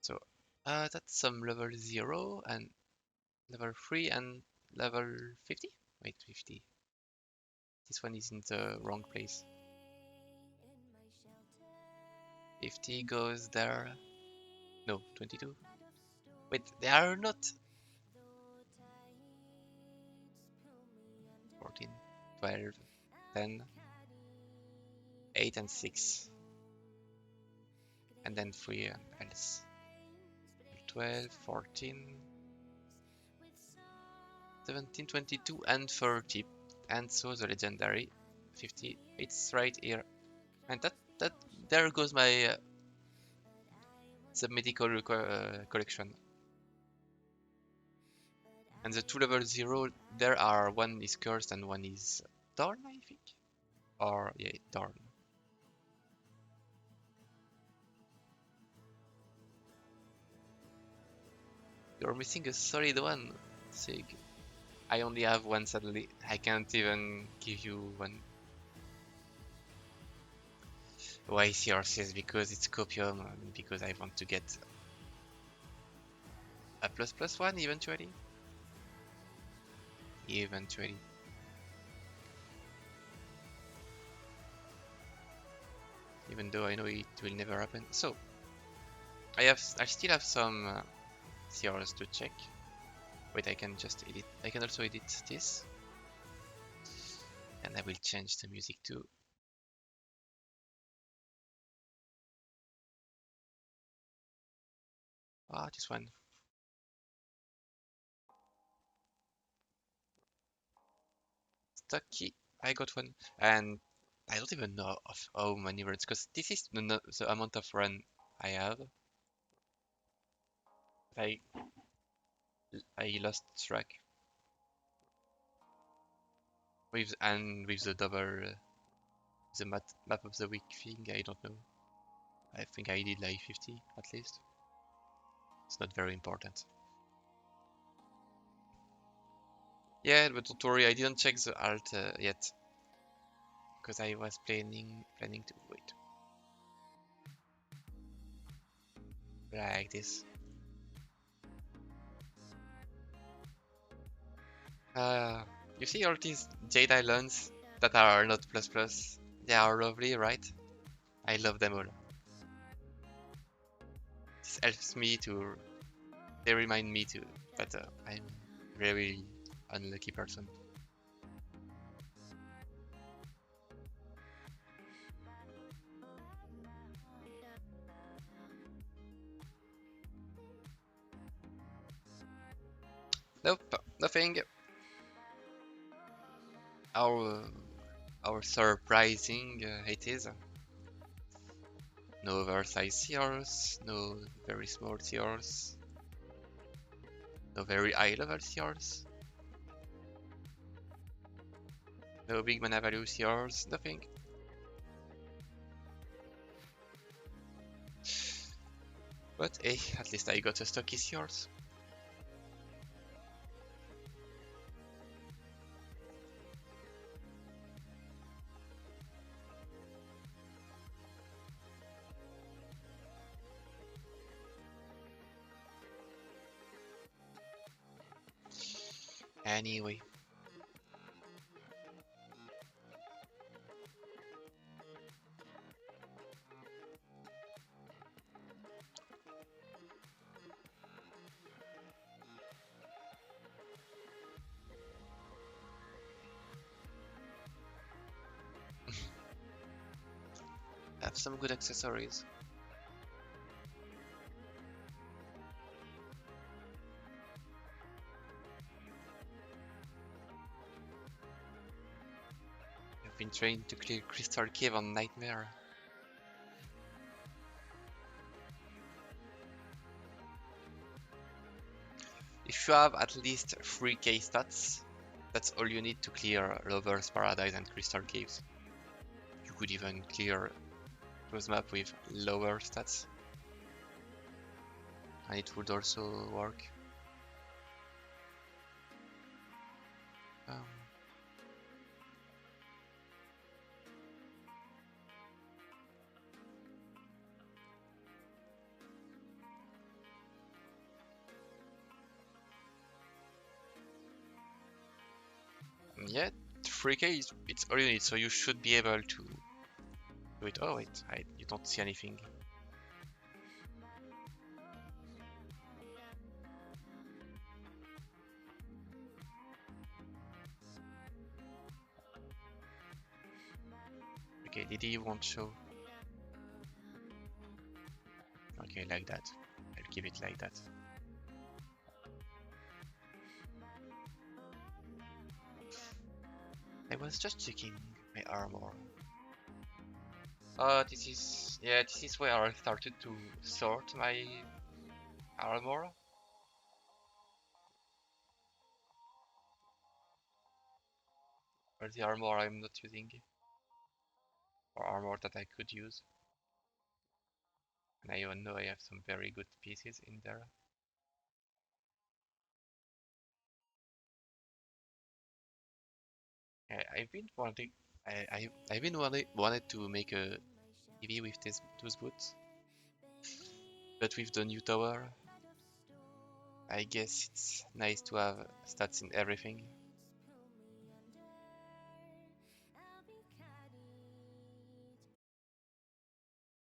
So that's some level 0 and level 3 and level 50? Wait, 50. This one is in the wrong place. 50 goes there. No, 22. Wait, they are not 14. 12, 10, 8 and 6. And then 3 else. 12, 14, 17, 22 and 30. And so the legendary 50, it's right here. And that there goes my the medical collection. And the two level 0, there are one is cursed and one is Dorn, I think. Or yeah, Dorn. You're missing a solid one, Sig. I only have one suddenly. I can't even give you one. Why Seahorse? Because it's copium, because I want to get a ++1 eventually. Eventually. Even though I know it will never happen. So I still have some Seahorse to check. Wait, I can just edit. I can also edit this. And I will change the music too. Ah, this one. Stucky. I got one. And I don't even know of how many runs, because this is the amount of run I have. I I lost track. With the double the map of the week thing, I don't know. I think I did like 50 at least. It's not very important. Yeah, but don't worry, I didn't check the alt yet, because I was planning to wait like this. Uh, you see all these Jade Islands that are not plus plus? They are lovely, right? I love them all. This helps me to. They remind me to that I'm a very unlucky person. Nope, nothing. Our our surprising it is. No oversized Seahorse, no very small Seahorse, no very high level Seahorse, no big mana value Seahorse, nothing. But hey, at least I got a stocky Seahorse. Anyway. Have some good accessories. I've been trying to clear Crystal Cave on Nightmare. If you have at least 3k stats, that's all you need to clear Lover's Paradise and Crystal Caves. You could even clear those maps with lower stats, and it would also work. Um, yeah, 3k is it's all you need, so you should be able to do it. Oh wait, you don't see anything. Okay, DD won't show. Okay, like that. I'll keep it like that. I was just checking my armor. This is, yeah, this is where I started to sort my armor. Or the armor I'm not using, or armor that I could use. And I even know I have some very good pieces in there. I've been wanting, I've been wanted to make a TV with those boots, but with the new tower, I guess it's nice to have stats in everything.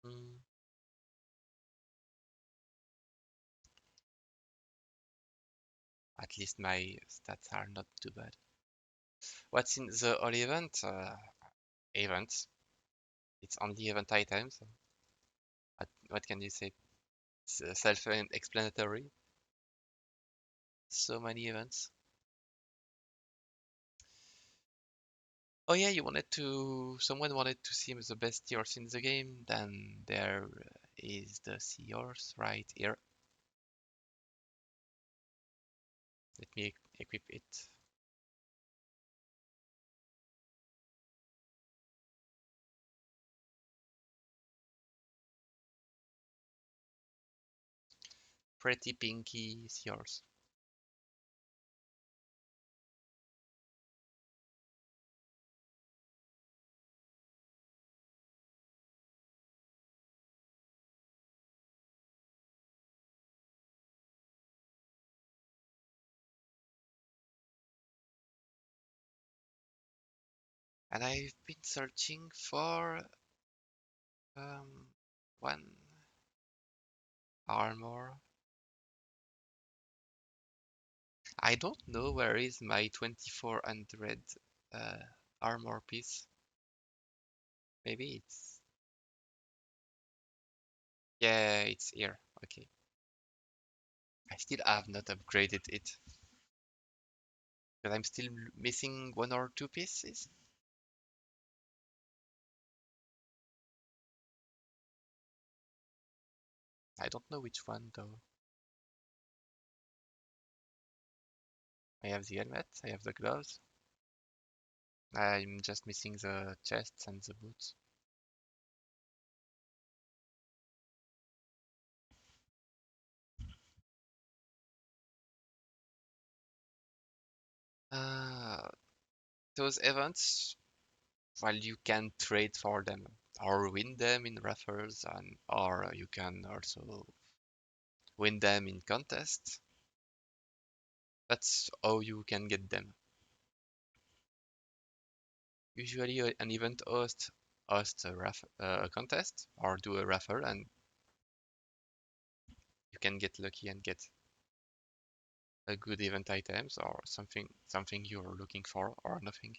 Mm, at least my stats are not too bad. What's in the all event? Events. It's only event items. What can you say? It's self-explanatory. So many events. Oh yeah, someone wanted to see the best horse in the game, then there is the Seahorse right here. Let me equip it. Pretty pinky Seahorse. And I've been searching for um, one armor. I don't know where is my 2400 uh, armor piece. Maybe it's, yeah, it's here. Okay. I still have not upgraded it, but I'm still missing one or two pieces. I don't know which one though. I have the helmet, I have the gloves. I'm just missing the chests and the boots. Uh, those events, well, you can trade for them or win them in raffles, and or you can also win them in contests. That's how you can get them. Usually, an event hosts a contest or do a raffle, and you can get lucky and get a good event items or something you're looking for or nothing.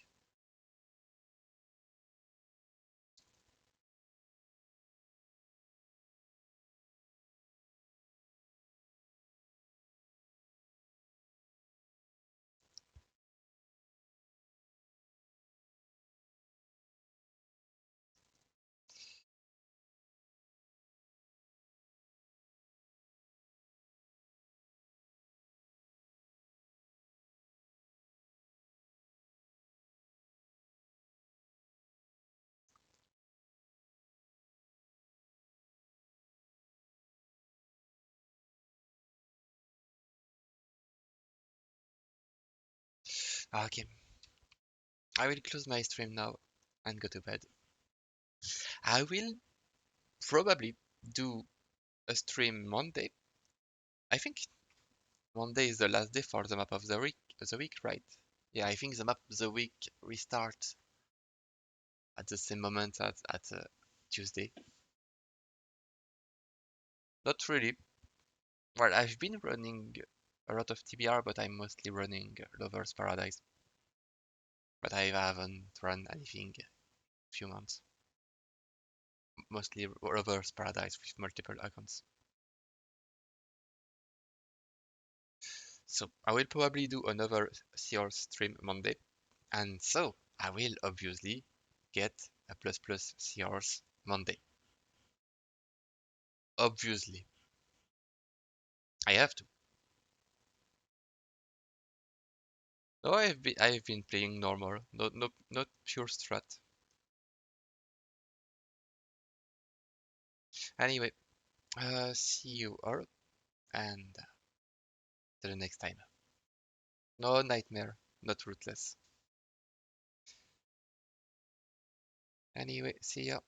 Okay, I will close my stream now and go to bed. I will probably do a stream Monday. I think Monday is the last day for the map of the week, right? Yeah, I think the map of the week restarts at the same moment as at Tuesday. Not really. Well, I've been running a lot of TBR, but I'm mostly running Lover's Paradise. But I haven't run anything in a few months. mostly Rover's Paradise with multiple accounts. So I will probably do another Seahorse stream Monday, and so I will obviously get a plus plus Seahorse Monday. Obviously, I have to. No, I've been playing normal, not pure strat. Anyway, see you all, and till the next time. No nightmare, not rootless. Anyway, see ya.